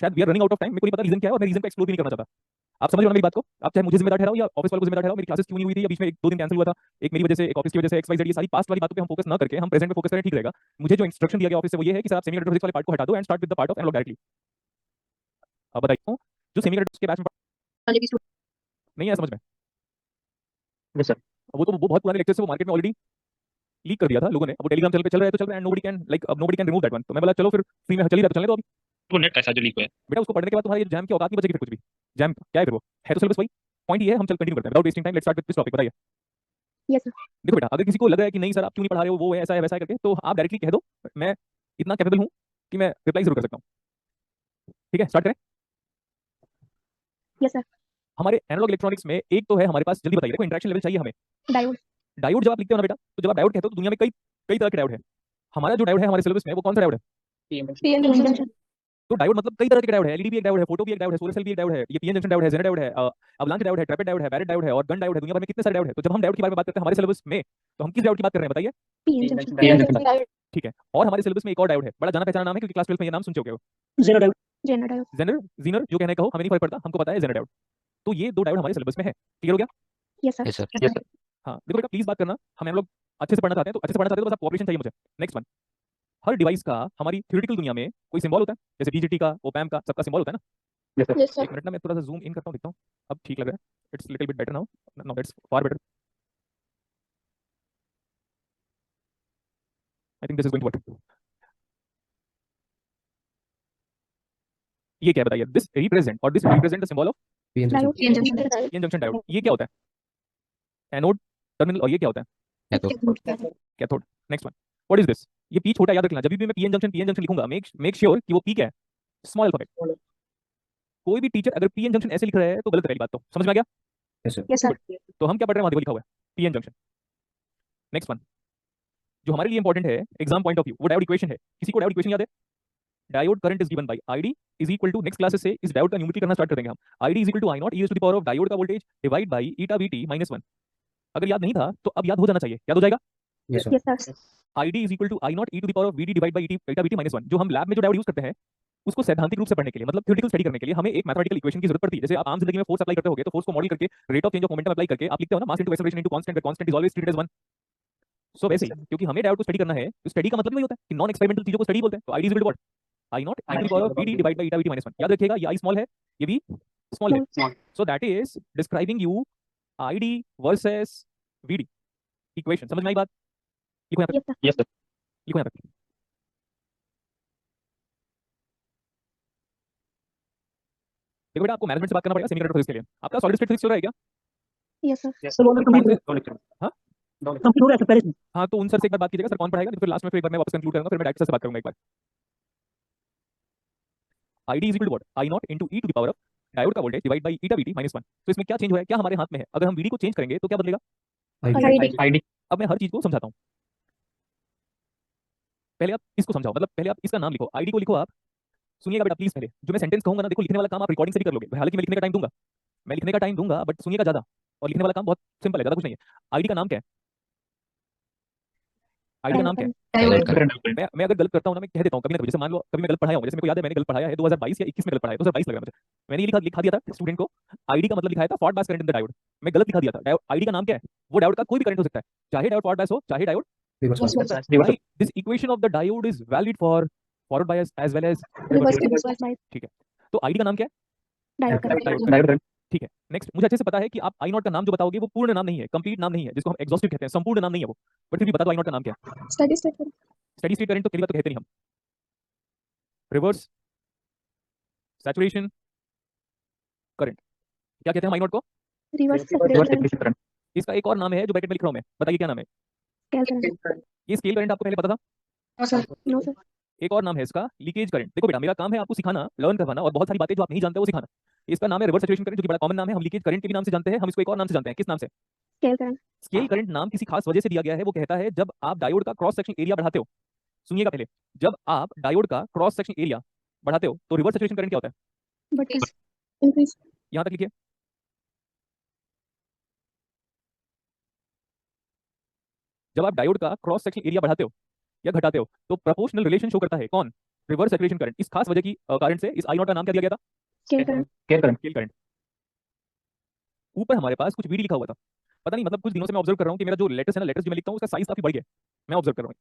शायद we are running out of time, मेरे को नहीं पता रीजन क्या है और मैं रीजन को एक्सप्लोर भी नहीं करना चाहता। आप समझ रहे हो ना मेरी बात को? आप चाहे मुझे जिम्मेदार ठहराओ या ऑफिस वालों को जिम्मेदार ठहराओ, मेरी क्लासेस क्यों नहीं हुई थी या बीच में एक दो दिन कैंसिल हुआ था, एक मेरी वजह से, एक ऑफिस की वजह से, एक्स वाई जेड, ये सारी पास्ट वाली बातों पे हम फोकस ना करके हम प्रेजेंट में फोकस करें, ठीक रहेगा। मुझे जो इंस्ट्रक्शन दिया गया ऑफिस से वो ये है कि सर आप सेमीकंडक्टर फिजिक्स वाले पार्ट को हटा दो and start with the part of analog directly. अब बताइए जो सेमीकंडक्टर के बैच में हाँ जी भी स्टूडेंट। नहीं है समझ में, यस सर। वो बहुत पुराने लेक्चर से वो मार्केट में ऑलरेडी लीक कर दिया था लोगों ने। अब वो टेलीग्राम चैनल पे चल रहा है तो चल रहा है एंड नोबडी कैन लाइक अब nobody can remove that one. तो मैं बोला चलो फिर फ्री में चल ही रहा तो चलने दो अभी। वो नेट कैसा जो लीक हुआ है? बेटा उसको पढ़ने के बाद तुम्हारी जैम की औकात नहीं बचेगी फिर कुछ भी। जैम क्या है फिर वो है तो सिलेबस वही। पॉइंट ये है, हम चल कंटिन्यू करते हैं without wasting time. Let's start with this topic. बताइए। Yes sir. देखो बेटा, अगर किसी को लग रहा है कि नहीं सर आप क्यों नहीं पढ़ा रहे हो, वो है ऐसा है वैसा है करके, तो आप डायरेक्टली कह दो, मैं इतना कैपेबल हूं कि मैं रिप्लाई जरूर कर सकता हूं। ठीक है, स्टार्ट करें। Yes sir. हमारे एनालॉग इलेक्ट्रॉनिक्स में एक तो है हमारे पास, जल्दी बताइए, देखो इंटरेक्शन लेवल चाहिए हमें। डायोड। डायोड जब आप लिखते हो ना बेटा, तो जब आप डायोड कहते हो तो दुनिया में कई कई तरह के डायोड है। हमारा जो डायोड है हमारे सिलेबस में वो कौन सा डायोड है? PN junction. तो डायोड मतलब कई तरह के डायोड है। एलईडी भी एक डायोड है, फोटो भी एक डायोड है, सोलर सेल भी एक डायोड है, ये पीएन जंक्शन डायोड है, जेनर डायोड है, अवलांच डायोड है, ट्रैपेड डायोड है, बैरेट डायोड है और गन डायोड है। दुनिया भर में कितने सारे डायोड है। तो जब हम डायोड के बारे में बात करते हैं हमारे सिलेबस में, तो हम किस डायोड की बात कर रहे हैं बताइए? PN junction diode. ठीक है, और हमारे सिलेबस में एक और डायोड है, बड़ा जाना पहचाना नाम है क्योंकि क्लास 12 में ये नाम सुन चुके हो। Zener diode. Zener diode. Zener, zener जो कहने का हो, हमें नहीं फर्क पड़ता, हमको पता है जेनर डायोड। तो ये दो डायोड हमारे सिलेबस में है। क्लियर हो गया? Yes sir. Yes sir. Yes sir. हाँ देखो बेटा प्लीज बात करना, हम लोग अच्छे से पढ़ना चाहते हैं, तो अच्छे से पढ़ना चाहते हैं तो बस आप कोऑपरेशन चाहिए मुझे। नेक्स्ट वन, हर डिवाइस का हमारी थ्योरेटिकल दुनिया में कोई सिंबल होता है, जैसे बीजेटी का, ओपैम का, सबका सिंबल होता है ना। Yes sir. Yes sir. एक मिनट ना, मैं थोड़ा सा जूम इन करता हूँ, देखता हूँ अब ठीक लग रहा है। It's little bit better now, now that's far better. I think this is going to work. ये क्या है बताइए? दिस रिप्रेजेंट और this represent the symbol of diode. PN junction. PN junction diode. ये क्या होता है? एनोड, टर्मिनल, और ये क्या होता है? Cathode. Next one, what is this? ये पी छोटा याद रखना, जब भी मैं पीएन जंक्शन लिखूंगा मेक श्योर कि वो पी क्या है, स्मॉल अल्फाबेट। कोई भी टीचर अगर पीएन जंक्शन ऐसे लिख रहा है तो गलत है, पहली बात तो समझ में आ गया? Yes sir. Yes sir. तो हम क्या पढ़ रहे हैं, वहां देखो लिखा हुआ है पीएन जंक्शन। नेक्स्ट वन, जो हमारे लिए इंपॉर्टेंट है एग्जाम पॉइंट ऑफ व्यू, वो डायोड इक्वेशन है। किसी को डायोड इक्वेशन याद है? Diode current is given by ID is equal to, next classes से इस डायोड का न्यूमेरिकल करना स्टार्ट कर देंगे हम। ID is equal to I not E to the power of diode का voltage divide by eta VT minus one. अगर याद नहीं था तो अब याद हो जाना चाहिए, याद हो जाएगा। Yes sir. Yes sir. ID is equal to I not E to the power of VD divide by eta VT minus one. जो हम लैब में जो डायोड यूज करते हैं उसको सैद्धांतिक रूप से पढ़ने के लिए, मतलब थ्योरेटिकल स्टडी करने के लिए, हमें एक मैथमेटिकल इक्वेशन की जरूरत पड़ती है। जैसे आप आम जिंदगी में फोर्स अप्लाई करते होगे तो फोर्स को मॉडल करके rate of change of momentum apply करके आप लिखते हो ना, mass into acceleration into constant, constant is always treated as one. So वैसे ही क्योंकि हमें डायोड को स्टडी करना है, तो स्टडी का मतलब ही वही होता है कि नॉन एक्सपेरिमेंटल चीजों को स्टडी बोलते हैं। तो ID is equal to what? I not E to the power of VD divide by eta VT minus one. याद रखिएगा ये आई स्मॉल है, ये भी स्मॉल है। So that is describing you ID versus VD equation. समझ में आई बात? लिखो यहाँ यस तक, सर। Yes sir. लिखो यहाँ तक। देखो बेटा आपको मैनेजमेंट से बात करना पड़ेगा सेमीकंडक्टर फिजिक्स के लिए। आपका सॉलिड स्टेट फिजिक्स चल रहा है क्या? Yes sir. Yes sir. वो ध्यान से। कंप्लीट हो हाँ कंप्लीट हो गया सर पहले से। हाँ, तो उन सर से एक बार बात कीजिएगा, सर कौन पढ़ाएगा, तो फिर लास्ट में फिर एक बार मैं वापस कंक्लूड करूंगा, फिर मैं डायरेक्टर से बात करूंगा एक बार। ID is equal to what? I naught into E to the power of diode का voltage divide by eta VT minus one. तो इसमें क्या चेंज हुआ है, क्या हमारे हाथ में है? अगर हम वीडी को चेंज करेंगे तो क्या बदलेगा? आईडी। अब मैं हर चीज को समझाता हूँ, पहले आप इसको समझाओ, मतलब पहले आप इसका नाम लिखो, आईडी को लिखो आप। सुनिएगा बेटा प्लीज, पहले जो मैं सेंटेंस कहूंगा ना, देखो लिखने वाला काम आप रिकॉर्डिंग से भी कर लोगे, हालांकि मैं लिखने का टाइम दूंगा, मैं लिखने का टाइम दूंगा बट सुनिएगा ज्यादा। और लिखने वाला काम बहुत सिंपल है, ज्यादा कुछ नहीं है। आईडी का नाम क्या है? आईडी का नाम क्या है? मैं अगर गलत करता हूं ना, मैं कह देता हूं कभी ना कभी। जैसे मान लो कभी मैं गलत पढ़ाया हूं, जैसे मेरे को याद है मैंने गलत पढ़ाया है 2022 या 21 में गलत पढ़ाया है, 2022 लग रहा है मुझे। मैंने ये लिखा दिया था स्टूडेंट को, आईडी का मतलब लिखाया था forward bias current in the diode. मैं गलत लिखा दिया था। आईडी का नाम क्या है? वो डायोड का कोई भी करंट हो सकता है, चाहे डायोड फॉरवर्ड बायस हो चाहे diode reverse. This equation of the diode is valid for forward bias as well as reverse reverse. बाय ठीक है, तो आईडी का नाम क्या है? Diode diode current. करंट। ठीक है, नेक्स्ट, मुझे अच्छे से पता है कि आप आई नॉट का नाम जो बताओगे वो पूर्ण नाम नहीं है, कंप्लीट नाम नहीं है, जिसको हम एग्जॉस्टिव कहते हैं, संपूर्ण नाम नहीं है वो। बट फिर भी बता दो आई नॉट का नाम क्या है? Steady state current. Steady state current तो पहली बात तो कहते नहीं हम, रिवर्स सैचुरेशन करंट, क्या कहते हैं हम आई नॉट को? Reverse saturation current. करंट। इसका एक और नाम है जो ब्रैकेट में लिख रहा हूं मैं, बताइए क्या नाम है? Scale current. ये स्केल करंट आपको पहले पता था? No sir. एक और नाम है इसका लीकेज करंट। देखो बेटा मेरा काम है आपको सिखाना, लर्न करवाना, और बहुत सारी बातें जो आप नहीं जानते वो सिखाना। इसका नाम है रिवर्स सैचुरेशन करंट, जो कि बड़ा कॉमन नाम है, हम लीकेज करंट के भी नाम से जानते हैं, हम इसको एक और नाम से जानते हैं, किस नाम से? Scale current. स्केल करंट नाम किसी खास वजह से दिया गया है, वो कहता है जब आप डायोड का क्रॉस सेक्शन एरिया बढ़ाते हो, सुनिएगा पहले, जब आप डायोड का क्रॉस सेक्शन एरिया बढ़ाते हो तो रिवर्स सैचुरेशन करंट क्या होता है? But increase. यहां तक लिखिए। जब आप डायोड का क्रॉस सेक्शन एरिया बढ़ाते हो या घटाते हो तो प्रोपोर्शनल रिलेशन शो करता है, कौन? रिवर्स सर्कुलेशन करंट, इस खास वजह की कारण से इस आई नॉट का नाम क्या दिया गया था? Scale current. Scale current. Scale current. ऊपर हमारे पास कुछ वीडी लिखा हुआ था, पता नहीं मतलब कुछ दिनों से मैं ऑब्जर्व कर रहा हूँ कि मेरा जो लेटेस्ट है ना, लेटेस्ट जो मैं लिखता हूँ उसका साइज काफी बढ़ गया है, मैं ऑब्जर्व कर रहा हूँ।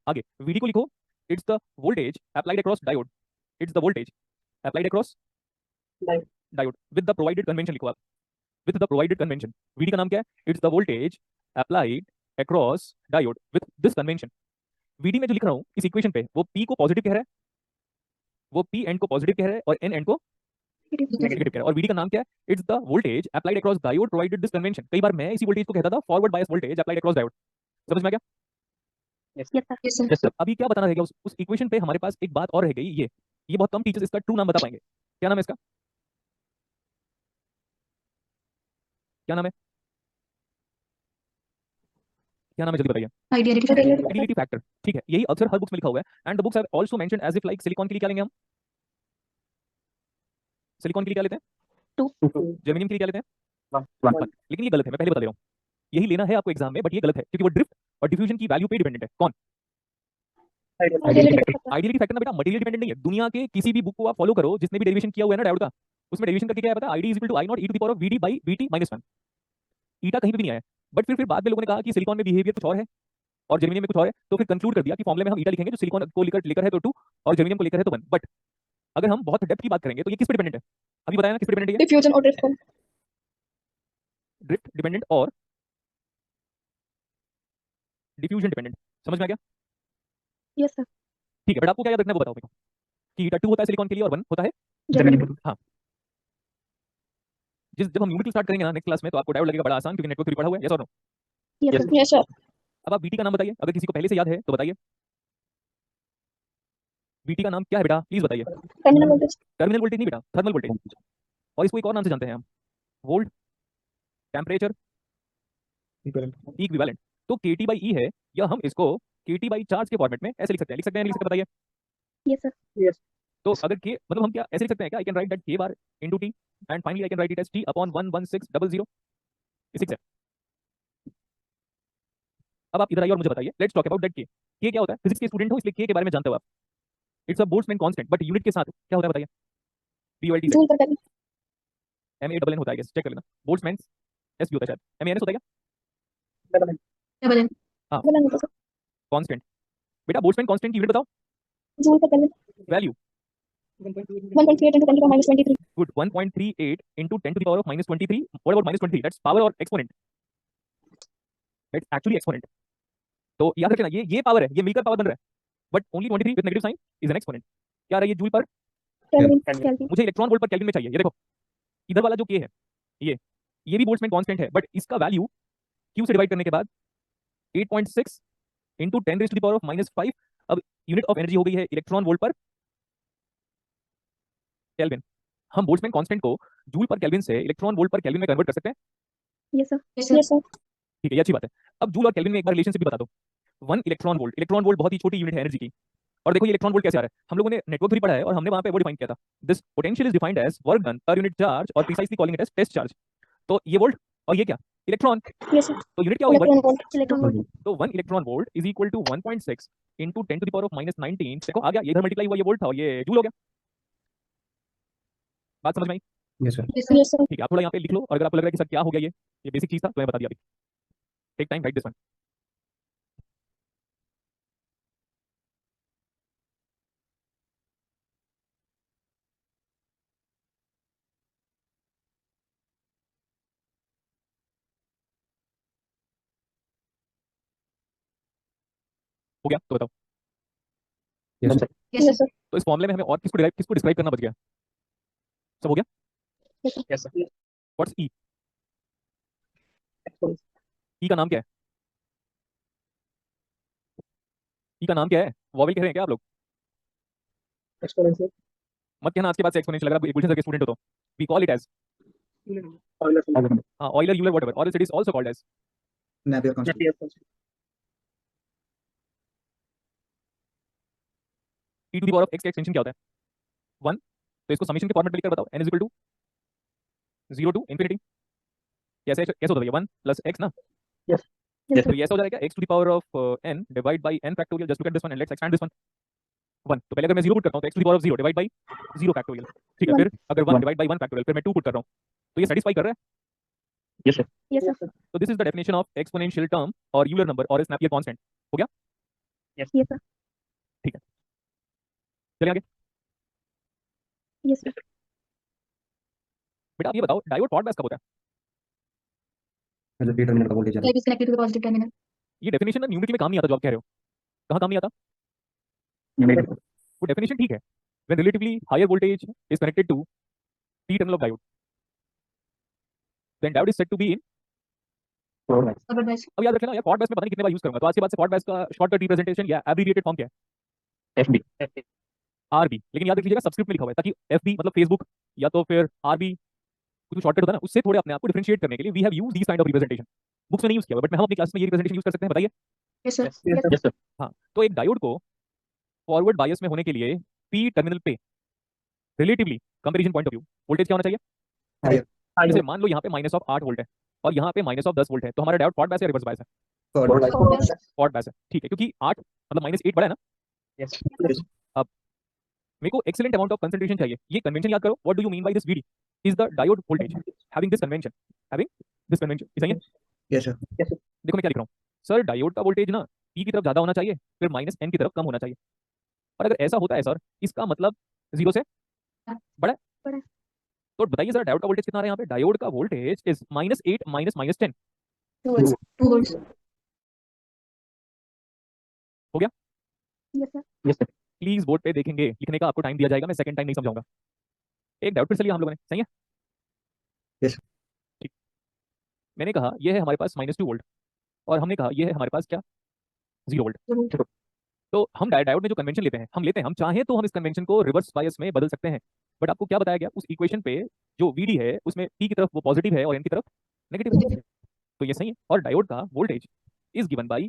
आगे वीडी को लिखो, it's the voltage applied across diode, it's the voltage applied across diode with the provided convention, लिखो आप with the provided convention. VD का नाम क्या है? It's the voltage applied across diode with this convention. VD में जो लिख रहा हूँ इस इक्वेशन पे, वो पी को पॉजिटिव कह रहा है, वो पी एंड को पॉजिटिव कह रहा है, और एन एंड को नेगेटिव कह रहा है। और वीडी का नाम क्या है? It's the voltage applied across diode provided this convention. कई बार मैं इसी वोल्टेज को कहता था forward bias voltage applied across diode. समझ में आ गया? Yes sir. Yes sir. अभी क्या बताना रहेगा उस इक्वेशन पे? हमारे पास एक बात और रह गई, ये बहुत कम टीचर्स इसका ट्रू नाम बता पाएंगे। क्या नाम है इसका? क्या नाम है? क्या नाम है, जल्दी बताइए। आइडियलिटी फैक्टर, ठीक है, यही अक्सर हर बुक्स में लिखा हुआ है। And the books have also mentioned as if like silicon के लिए क्या लेंगे हम? सिलिकॉन के लिए क्या लेते हैं? 2। जर्मेनियम के लिए क्या लेते हैं? 1 1। लेकिन ये गलत है, मैं पहले बता दे रहा हूँ, यही लेना है आपको एग्जाम में, बट ये गलत है क्योंकि वो ड्रिफ्ट और डिफ्यूजन की वैल्यू पे डिपेंडेंट है। कौन? आइडियलिटी फैक्टर ना बेटा मटेरियल डिपेंडेंट नहीं है। दुनिया के किसी भी बुक को आप फॉलो करो जिसने भी डेरिवेशन किया हुआ है ना डायोड का, उसमें डेरिवेशन करके क्या है पता? ID is equal to I not E to the power of VD by VT minus 1। Eta कहीं पे भी नहीं आया। बट फिर बाद में लोगों ने कहा कि सिलिकॉन में बिहेवियर कुछ और है और जर्मेनियम में कुछ और है, तो फिर कंक्लूड कर दिया कि फॉर्मूले में हम ईटा लिखेंगे जो सिलिकॉन को लेकर है तो 2 और जर्मेनियम को लेकर है तो 1। बट अगर हम बहुत डेप्थ की बात करेंगे तो ये किस पे डिपेंडेंट है? अभी बताया ना किस पे डिपेंडेंट है? डिफ्यूजन और ड्रिफ्ट। ड्रिफ्ट डिपेंडेंट और डिफ्यूजन डिपेंडेंट। समझ में आ गया? Yes sir. ठीक है, बट आपको क्या याद रखना है वो बताओ मेरे को, कि ईटा 2 होता है सिलिकॉन के लिए और 1 होता है जर्मेनियम। हाँ। जब हम न्यूमेरिकल स्टार्ट करेंगे ना नेक्स्ट क्लास में, तो आपको डायोड लगेगा बड़ा आसान क्योंकि नेटवर्क थ्योरी पढ़ा हुआ है। यस और no? Yes sir. Yes sir. अब आप बीटी का नाम बताइए, अगर किसी को पहले से याद है तो बताइए। बीटी का नाम क्या है बेटा, प्लीज बताइए। Terminal voltage. टर्मिनल वोल्टेज नहीं बेटा, थर्मल वोल्टेज। और इसको एक और नाम से जानते हैं हम, वोल्ट टेम्परेचर इक्विवेलेंट। तो केटी बाई ई है, या हम इसको केटी बाई चार्ज के फॉर्मेट में ऐसे लिख सकते हैं, लिख सकते हैं नहीं लिख सकते बताइए। Yes sir. यस। तो अगर के मतलब हम क्या ऐसे लिख सकते हैं क्या? आई कैन राइट दैट के बार into T and finally I can write it as T upon 11600। ये 6 है। अब आप इधर आइए और मुझे बताइए, लेट्स टॉक अबाउट दैट के क्या होता है? फिजिक्स के स्टूडेंट हो इसलिए के बारे में जानते हो आप। It's a Boltzmann constant, but unit के साथ क्या होता है बताइए? बीओएलटी से जूल पर केल्विन। एमएन होता है, चेक कर लेना। बोल्ट्जमैन एस भी होता है शायद, एमएनएस होता है डबल एन। हाँ डबल एन होता है सर। कांस्टेंट। बेटा बोल्ट्जमैन कांस्टेंट की यूनिट बताओ, जूल पर kelvin. Value. 1.38 into 10 to the minus 23। Good, 1.38 into 10 to the power of -23। What about -23? That's power और एक्सपोनेंट? That's actually exponent. तो याद रखना ये पावर है, ये मिलकर पावर बन रहा है, but only 23 with negative sign is an exponent. क्या रहा है ये? जूल पर केल्विन। केल्विन। मुझे इलेक्ट्रॉन वोल्ट पर केल्विन में चाहिए। ये देखो इधर वाला जो के है, ये भी बोल्ट्जमैन कांस्टेंट है, बट इसका वैल्यू क्यू से डिवाइड करने के बाद 8.6 into 10 raise to the power of -5। अब यूनिट ऑफ एनर्जी हो गई है इलेक्ट्रॉन वोल्ट पर केल्विन। हम बोल्ट्जमैन कांस्टेंट को जूल पर केल्विन से इलेक्ट्रॉन वोल्ट पर केल्विन में कन्वर्ट कर सकते हैं। Yes sir. Yes sir. ठीक है, ये अच्छी बात है। अब जूल और केल्विन में एक बार रिलेशनशिप भी बता दो। 1 इलेक्ट्रॉन वोल्ट बहुत ही छोटी यूनिट है एनर्जी की। और देखो ये इलेक्ट्रॉन वोल्ट कैसे आ रहा है, हम लोगों ने नेटवर्क थ्योरी पढ़ा है और हमने वहां पे वो डिफाइन किया था, this potential is defined as work done per unit charge और precisely calling it as test charge. तो ये वोल्ट और ये क्या? इलेक्ट्रॉन। Yes sir. तो यूनिट क्या होगी? Electron volt. Electron volt. तो 1 electron volt is equal to 1.6 into 10 to the power of -19। देखो आ गया, ये इधर मल्टीप्लाई हुआ, ये वोल्ट था और ये जूल हो गया। बात समझ में आई? Yes sir. Yes sir. ठीक है, आप थोड़ा यहाँ पे लिख लो, और अगर आपको लग रहा है कि सर क्या हो गया ये बेसिक चीज था, तो मैं बता दिया अभी। Take time, write this one. हो गया तो बताओ। Yes sir. Yes sir. तो इस फॉर्मूले में हमें और किसको डिस्क्राइब करना बच गया? सब हो गया? Yes sir. व्हाट्स ई? ई का नाम क्या है? ई का नाम क्या है? वॉवेल कह रहे हैं क्या आप लोग? एक्सपोनेंशियल। मत कहना आज के बाद से एक्सपोनेंशियल, अगर आप गुलशन सर के स्टूडेंट हो तो। वी कॉल इट एज हाँ ऑयलर यूलर व्हाटएवर, और it is also called as Napier constant. T to the power of x का एक्सटेंशन क्या होता है? 1। तो इसको समेशन के फॉर्मेट में लिखकर बताओ, n is equal to 0 to infinity. कैसे होता है ये? 1 प्लस x ना? यस। यस तो सर। ये ऐसा हो जाएगा x to the power of n divide by n factorial. Just look at this one and let's expand this one. 1, तो पहले अगर मैं 0 पुट करता हूं तो x to the power of 0 divide by 0 factorial, ठीक है। फिर अगर 1 डिवाइड बाई 1 फैक्टोरियल, फिर मैं 2 पुट कर रहा हूं, तो ये सेटिस्फाई कर रहा है। Yes, sir. Yes, sir. तो this is the definition of exponential term और यूलर नंबर और स्नैपियर कांस्टेंट। हो गया? Yes, sir. ठीक है, चलिए आगे। Yes, sir. बेटा आप ये बताओ, डायोड फॉरवर्ड बायस कब होता है? मतलब पी टर्मिनल का voltage Like is connected to the positive terminal. ये डेफिनेशन ना न्यूमेरिकल में काम नहीं आता जो आप कह रहे हो। कहाँ काम नहीं आता? न्यूमेरिकल वो डेफिनेशन ठीक है, when relatively higher voltage is connected to P terminal of diode, then diode is said to be in. Forward bias. अब याद रखना यार, फॉरवर्ड बायस में पता नहीं कितने बार यूज करूंगा, तो आज के बाद से फॉरवर्ड बायस का शॉर्टकट रिप्रेजेंटेशन या एब्रिविएटेड फॉर्म क्या है? FB RB. लेकिन याद रख लीजिएगा सब्सक्रिप्ट में लिखा हुआ है, ताकि एफबी मतलब फेसबुक या तो फिर आरबी, कुछ शॉर्टकट होता है ना, उससे थोड़े अपने आप को डिफरेंशिएट करने के लिए we have used this kind of representation. Books में नहीं यूज किया हुआ, बट मैं हम अपनी क्लास में ये रिप्रेजेंटेशन यूज कर सकते हैं, बताइए। Yes, sir. यस सर हाँ, तो एक डायोड को फॉरवर्ड बायस में होने के लिए पी टर्मिनल पे relatively comparison point of view voltage क्या होना चाहिए? हायर जैसे मान लो यहाँ पे -8 वोल्ट है और यहाँ पे -10 वोल्ट है, तो हमारा डायोड फॉरवर्ड बायस या रिवर्स बायस है? Forward Forward bias. Forward bias है, ठीक है, क्योंकि 8 मतलब -8 बड़ा है ना। यस अब मेरे को एक्सीलेंट अमाउंट ऑफ कंसंट्रेशन चाहिए, ये कन्वेंशन याद करो। What do you mean by this VD is the diode voltage having this convention, having this convention, सही है? यस सर देखो मैं क्या लिख रहा हूँ, सर डायोड का वोल्टेज ना पी की तरफ ज्यादा होना चाहिए, फिर -n की तरफ कम होना चाहिए। और अगर ऐसा होता है सर, इसका मतलब 0 से बड़ा है। बड़ा है। तो बताइए सर डायोड का वोल्टेज कितना आ रहा है यहाँ पे? डायोड का वोल्टेज इज -8 -10। 2 volts. 2 volts. हो गया? Yes, sir. Yes sir please board पे देखेंगे, लिखने का आपको टाइम दिया जाएगा, मैं सेकंड टाइम नहीं समझाऊंगा। एक डायोड फिर से लिया हम लोगों ने, सही है? Yes. ठीक, मैंने कहा ये है हमारे पास -2 वोल्ट और हमने कहा ये है हमारे पास क्या, 0 वोल्ट। 2 volts. तो हम डायोड में जो कन्वेंशन लेते हैं, हम चाहें तो हम इस कन्वेंशन को रिवर्स बायस में बदल सकते हैं। बट आपको क्या बताया गया उस इक्वेशन पे, जो वीडी है उसमें पी की तरफ वो पॉजिटिव है और एन की तरफ नेगेटिव है, तो ये सही है। और डायोड का voltage is given by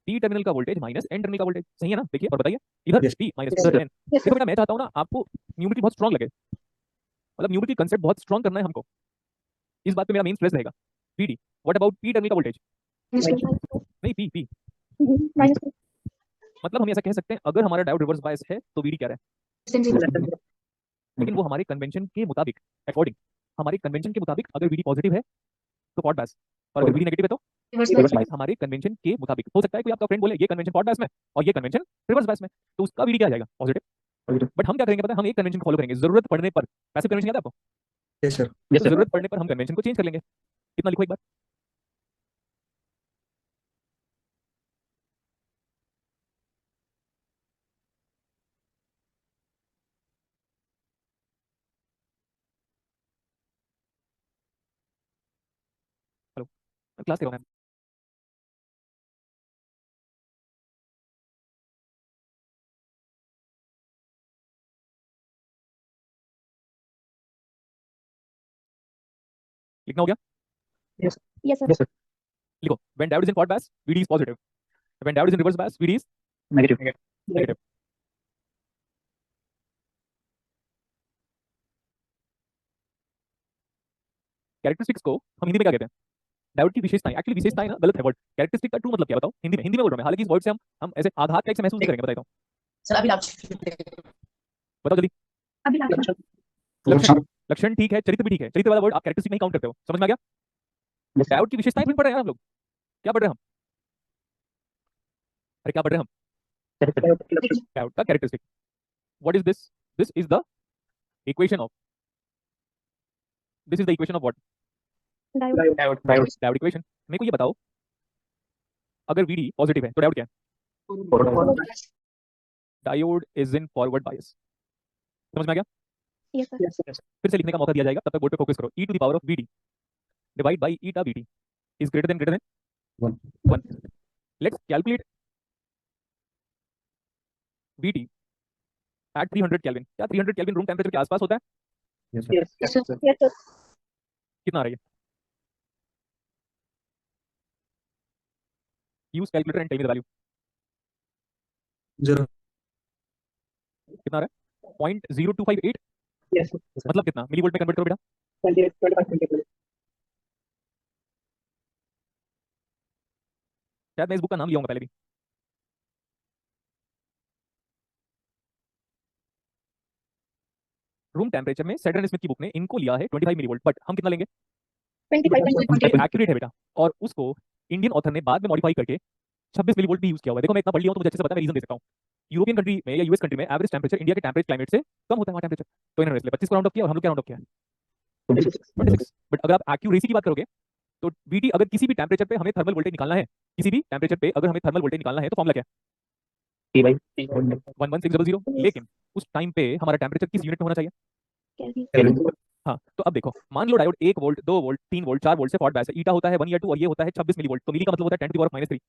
P terminal का वोल्टेज माइनस एन टर्मिनल का वोल्टेज, सही है ना? देखिए और बताइए इधर Yes. P minus Yes, sir. N. Yes, देखो sir. बेटा मैं चाहता हूँ ना आपको न्यूमेरिकल बहुत स्ट्रांग लगे, मतलब न्यूमेरिकल कंसेप्ट बहुत स्ट्रांग करना है हमको, इस बात पे मेरा मेन स्ट्रेस रहेगा। PD, what about P terminal का वोल्टेज? Minus 2. नहीं, पी पी Minus 2. मतलब हम ऐसा कह सकते हैं, अगर हमारा डायोड रिवर्स बायस है तो वीडी क्या है? Less than 0. लेकिन वो हमारे कन्वेंशन के मुताबिक, अकॉर्डिंग हमारे कन्वेंशन के मुताबिक, अगर वीडी पॉजिटिव है तो फॉरवर्ड बायस, और अगर वीडी नेगेटिव है तो Reverse Reverse bias. bias. हमारे कन्वेंशन के मुताबिक। हो सकता है कोई आपका फ्रेंड बोले ये कन्वेंशन फॉरवर्ड बायस में और ये कन्वेंशन रिवर्स बायस में, तो उसका वीडी क्या आ जाएगा? पॉजिटिव। Positive. बट हम क्या करेंगे पता है, हम एक कन्वेंशन फॉलो करेंगे जरूरत पड़ने पर। पैसिव कन्वेंशन याद है आपको? यस सर तो जरूरत पड़ने पर हम कन्वेंशन को चेंज कर लेंगे। कितना लिखो एक बार? हेलो, क्लास ले रहा हूँ मैं। लिखना हो गया? Yes, sir. यस सर लिखो, when diode is in forward bias VD is positive, when diode is in reverse bias VD is negative negative. Characteristics को हम हिंदी में क्या कहते हैं? डायोड की विशेषताएं, एक्चुअली विशेषताएं ना गलत है वर्ड, कैरेक्टरिस्टिक का ट्रू मतलब क्या बताओ? हिंदी में बोल रहा हूं मैं, हालांकि इस वर्ड से हम ऐसे आघात टाइप से महसूस नहीं करेंगे, बताता हूं। सर अभी बताओ जल्दी। अभी लक्षण, लक्षण ठीक है, चरित्र भी ठीक है, चरित्र वाला वर्ड आप कैरेक्टरिस्टिक नहीं काउंट करते हो, समझ में आ गया? यस डायोड की विशेषताएं पढ़ रहे हैं हम लोग, क्या पढ़ रहे हैं हम? अरे क्या पढ़ रहे हैं हम? डायोड का characteristic. What is this? This is the equation of, this is the equation of what? Diode diode equation. मेरे को ये बताओ, अगर वीडी पॉजिटिव है तो डायोड क्या है? Forward bias. Diode is in forward बायस। समझ में आ गया? Yes, sir. फिर से लिखने का मौका दिया जाएगा, तब तक बोर्ड पे फोकस करो। e to the power of vd divide by eta vt is greater than 1। Let's calculate vt at 300 kelvin. क्या 300 केल्विन रूम टेम्परेचर के आसपास होता है? Yes Yes, sir. Yes, sir. कितना आ रही है? Use calculator and tell me the value. Zero कितना आ रहा है? 0.0258। यस मतलब कितना मिली वोल्ट में कन्वर्ट करो बेटा? 28 शायद मैं इस बुक का नाम लिया होगा पहले भी। रूम टेम्परेचर में सेड्रन स्मिथ की बुक ने इनको लिया है 25 मिलीवोल्ट, बट हम कितना लेंगे? 25. एक्यूरेट है बेटा, और उसको इंडियन ऑथर ने बाद में मॉडिफाई करके 26 मिलीवोल्ट भी यूज किया हुआ है। देखो मैं इतना पढ़ लिया हूं तो मुझे अच्छे से पता है, मैं रीजन दे सकता हूं। यूरोपियन कंट्री में या यूएस कंट्री में एवरेज टेम्परेचर इंडिया के टेम्परेचर क्लाइमेट से कम होता है वहाँ टेम्परेचर, तो इन्होंने इसलिए 25 को राउंड ऑफ किया और हम लोग क्या राउंड ऑफ किया? 26। बट अगर आप एक्यूरेसी की बात करोगे तो वीटी अगर किसी भी टेम्परेचर पे हमें थर्मल वोल्टेज निकालना है, किसी भी टेम्परेचर पे अगर हमें थर्मल वोल्टेज निकालना है तो फॉर्मूला क्या है? T by 11600। लेकिन उस टाइम पे हमारा टेम्परेचर किस यूनिट में होना चाहिए? Kelvin. हाँ, तो अब देखो मान लो diode 1 volt 2 volt 3 volt 4 volt से फॉल्ट बैस है, ईटा होता है 1 या 2 और ये होता है 26 मिलीवोल्ट, तो मिली का मतलब होता है 10 टू द पावर -3,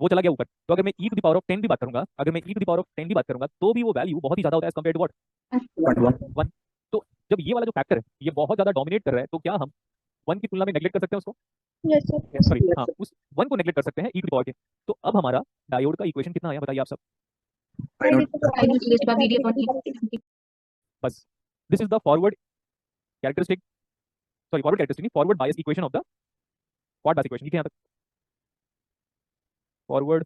वो चला गया ऊपर। तो अगर मैं e to the power of 10 भी बात करूंगा, अगर मैं e to the power of 10 भी बात करूंगा तो भी वो वैल्यू बहुत ही ज्यादा होता है एज कंपेयर टू व्हाट? 1। तो जब ये वाला जो फैक्टर है ये बहुत ज्यादा डोमिनेट कर रहा है, तो क्या हम 1 की तुलना में नेगलेक्ट कर सकते हैं उसको? Yes, sir. सॉरी हाँ, उस 1 को नेगलेक्ट कर सकते हैं e टू द पावर के। तो अब हमारा डायोड का इक्वेशन कितना आया बताइए आप सब? I not. I will raised by VD upon E. बस this is the forward characteristic, sorry forward characteristic नहीं, forward bias equation of the quad bias equation. ठीक है, यहाँ तक फॉरवर्ड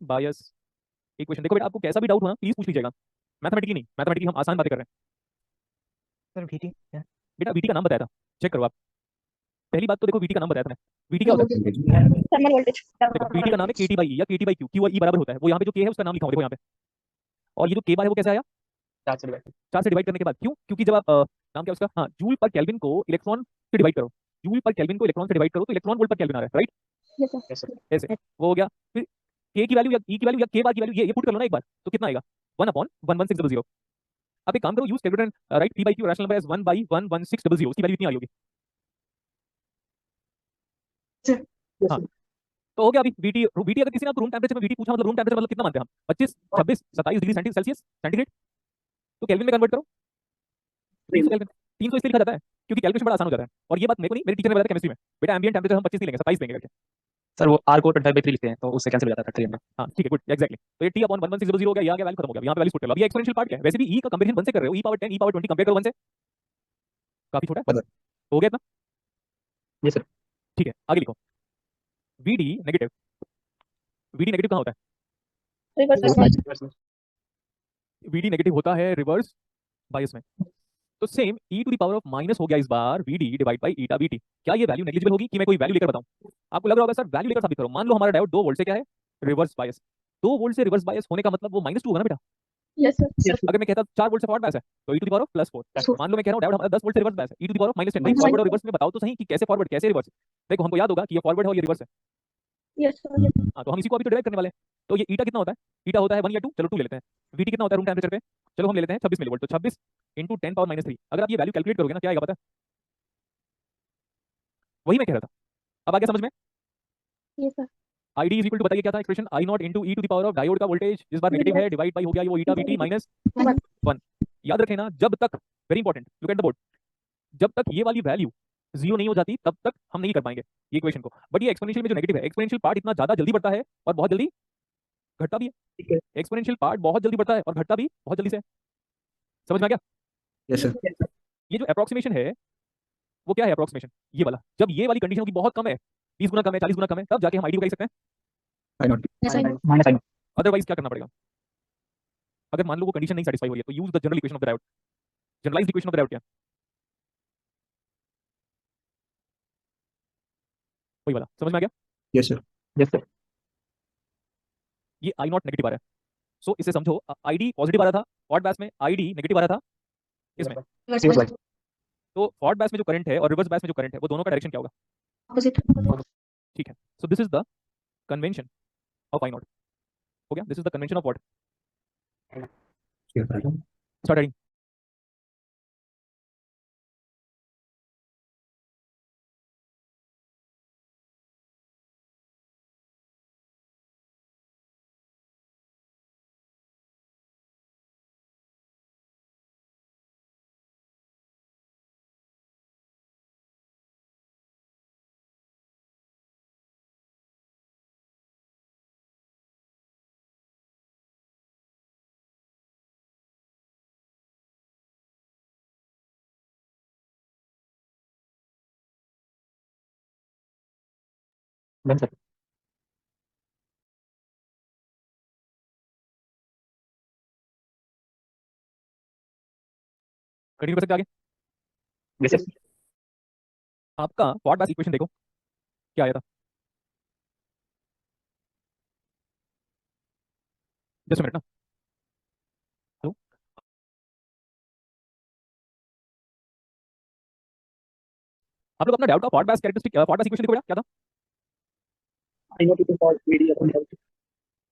बायस इक्वेशन। देखो बेटा आपको कैसा भी डाउट हो ना प्लीज पूछ लीजिएगा, मैथमेटिकली नहीं, मैथमेटिकली हम आसान बातें कर रहे हैं। Sir, VT. Yeah. बेटा वीटी का नाम बताया था, चेक करो आप। पहली बात तो देखो वीटी का नाम बताया था मैं, वीटी क्या होता है? Thermal voltage. देखो वीटी का नाम है केटी बाई या केटी बाई क्यू, क्यू और ई बराबर होता है, वो यहाँ पे जो के है उसका नाम लिखा हुआ देखो यहाँ पे। और ये जो के बार है वो कैसे आया? 4 से डिवाइड करने के बाद। क्यों? क्योंकि जब आप नाम क्या उसका, हाँ, जूल पर केल्विन को इलेक्ट्रॉन से डिवाइड करो, जूल पर केल्विन को इलेक्ट्रॉन से डिवाइड करो तो इलेक्ट्रॉन वोल्ट पर केल्विन आ रहा है, राइट? Yes, sir. ऐसे वो हो गया। फिर के की वैल्यू या ई की वैल्यू या के बार की वैल्यू ये पुट कर लो ना एक बार, तो कितना आएगा? 1/11600। अब एक काम करो, use calculator, write P by Q rational number as 1/11600, उसकी वैल्यू कितनी आई होगी? हाँ, तो हो गया। अभी वीटी वीटी अगर किसी ने आपको रूम टेम्परेचर में वीटी पूछा, मतलब रूम टेम्परेचर मतलब कितना मानते हैं हम? 25 26 27 डिग्री सेल्सियस सेंटीग्रेड, तो केल्विन में कन्वर्ट करो 300 केल्विन। 300 इसलिए लिखा जाता है क्योंकि कैलकुलेशन बड़ा आसान हो जाता है। और ये बात मेरे को नहीं, मेरे टीचर ने बताया केमिस्ट्री में, बेटा एम्बिएंट टेम्परेचर हम 25 नहीं लेंगे 27 लेंगे करके। सर वो R को 25/3 लिखते हैं तो उससे कैंसिल हो जाता है फैक्टोरियल में। हाँ ठीक है, गुड, एग्जैक्टली। तो ये t/11600 हो गया, ये आ गया, वैल्यू खत्म हो गया। यहाँ पे वैल्यू पुट कर लो। अब ये एक्सपोनेंशियल पार्ट क्या है? वैसे भी e का कंपैरिजन 1 से कर रहे हो, e power 10 e power 20 compare करो 1 से, काफी छोटा है। हो गया इतना? Yes, sir. ठीक है, आगे लिखो। vd नेगेटिव, vd नेगेटिव कहाँ होता है? Reverse. vd नेगेटिव होता है रिवर्स बायस में। तो same e to the power of minus हो गया इस बार vd divide by eta vt। क्या ये वैल्यू नेग्लिजिबल होगी कि मैं कोई वैल्यू लेकर बताऊं? आपको लग रहा होगा सर वैल्यू लेकर साबित करो। मान लो हमारा डायोड 2 वोल्ट से क्या है? Reverse bias. 2 वोल्ट से रिवर्स बायस होने का मतलब वो -2 होगा ना बेटा? Yes, sir. अगर मैं कहता 4 वोल्ट से फॉरवर्ड बायस है तो e to the power of +4। मान लो मैं कह रहा हूं डायोड हमारा 10 वोल्ट से रिवर्स बायस है, e to the power of -10। भाई फॉरवर्ड और रिवर्स में बताओ तो सही कि कैसे फॉरवर्ड कैसे रिवर्स। देखो हमको याद होगा कि ये फॉरवर्ड है और ये रिवर्स है। Yes, sir. हाँ, तो हम इसी को अभी तो डिराइव करने वाले हैं। तो ये ईटा कितना होता है? ईटा होता है 1 या 2, चलो 2 ले लेते हैं। वीटी कितना होता है रूम टेम्परेचर पे? चलो हम ले लेते हैं 26 मिलीवोल्ट, तो 26 × 10⁻³ अगर आप ये वैल्यू कैलकुलेट करोगे ना, क्या आएगा पता है? वही मैं कह रहा था। अब आ गया समझ में? Yes, sir. ID is equal to, बताइए क्या था expression? I not into e to the power of diode का वोल्टेज इस बार नेगेटिव है, डिवाइड बाई हो गया ये वो ईटा वीटी माइनस 1। याद रखें ना, जब तक, very important, look at the board, जब तक ये वाली वैल्यू 0 नहीं हो जाती तब तक हम नहीं कर पाएंगे ये इक्वेशन को। बट ये एक्सपोनेंशियल में जो नेगेटिव है, एक्सपोनेंशियल पार्ट इतना ज्यादा जल्दी बढ़ता है और बहुत जल्दी घटता भी है। एक्सपोनेंशियल पार्ट बहुत जल्दी बढ़ता है और घटता भी बहुत जल्दी से है। समझ में आ गया? Yes, sir. ये जो अप्रोक्सीमेशन है वो क्या है? अप्रोक्सीमेशन ये वाला, जब ये वाली कंडीशन होगी बहुत कम है, 20 गुना कम है, 40 गुना कम है, तब जाके हम आईडी को कह सकते हैं। I not. Yes, I know. Minus I know. Otherwise क्या करना पड़ेगा? अगर मान लो वो कंडीशन नहीं सेटिस्फाई हो रही है तो use the general equation of the diode. Generalized equation of the diode क्या है? वही वाला, समझ में आ गया? Yes, sir. Yes, sir. ये आई नॉट नेगेटिव आ रहा है, सो इसे समझो आईडी पॉजिटिव आ रहा था फॉरवर्ड बैच में, आईडी नेगेटिव आ रहा था इसमें। Reverse. तो फॉरवर्ड बैच में जो करंट है और रिवर्स बैच में जो करंट है वो दोनों का डायरेक्शन क्या होगा? Opposite. ठीक है, so this is the convention of I not. हो गया, this is the convention of what? Yes, sir. Start. Done, sir. Continue कर सकते हैं आगे। Yes, sir. आपका फॉर्ड बैस इक्वेशन देखो क्या आया था, जस्ट मिनट ना। हेलो, आप लोग अपना डाउट का फॉर्ड बैस कैरेक्टरिस्टिक फॉर्ड बैस इक्वेशन देखो बेटा क्या था। I know people for VD upon doubt.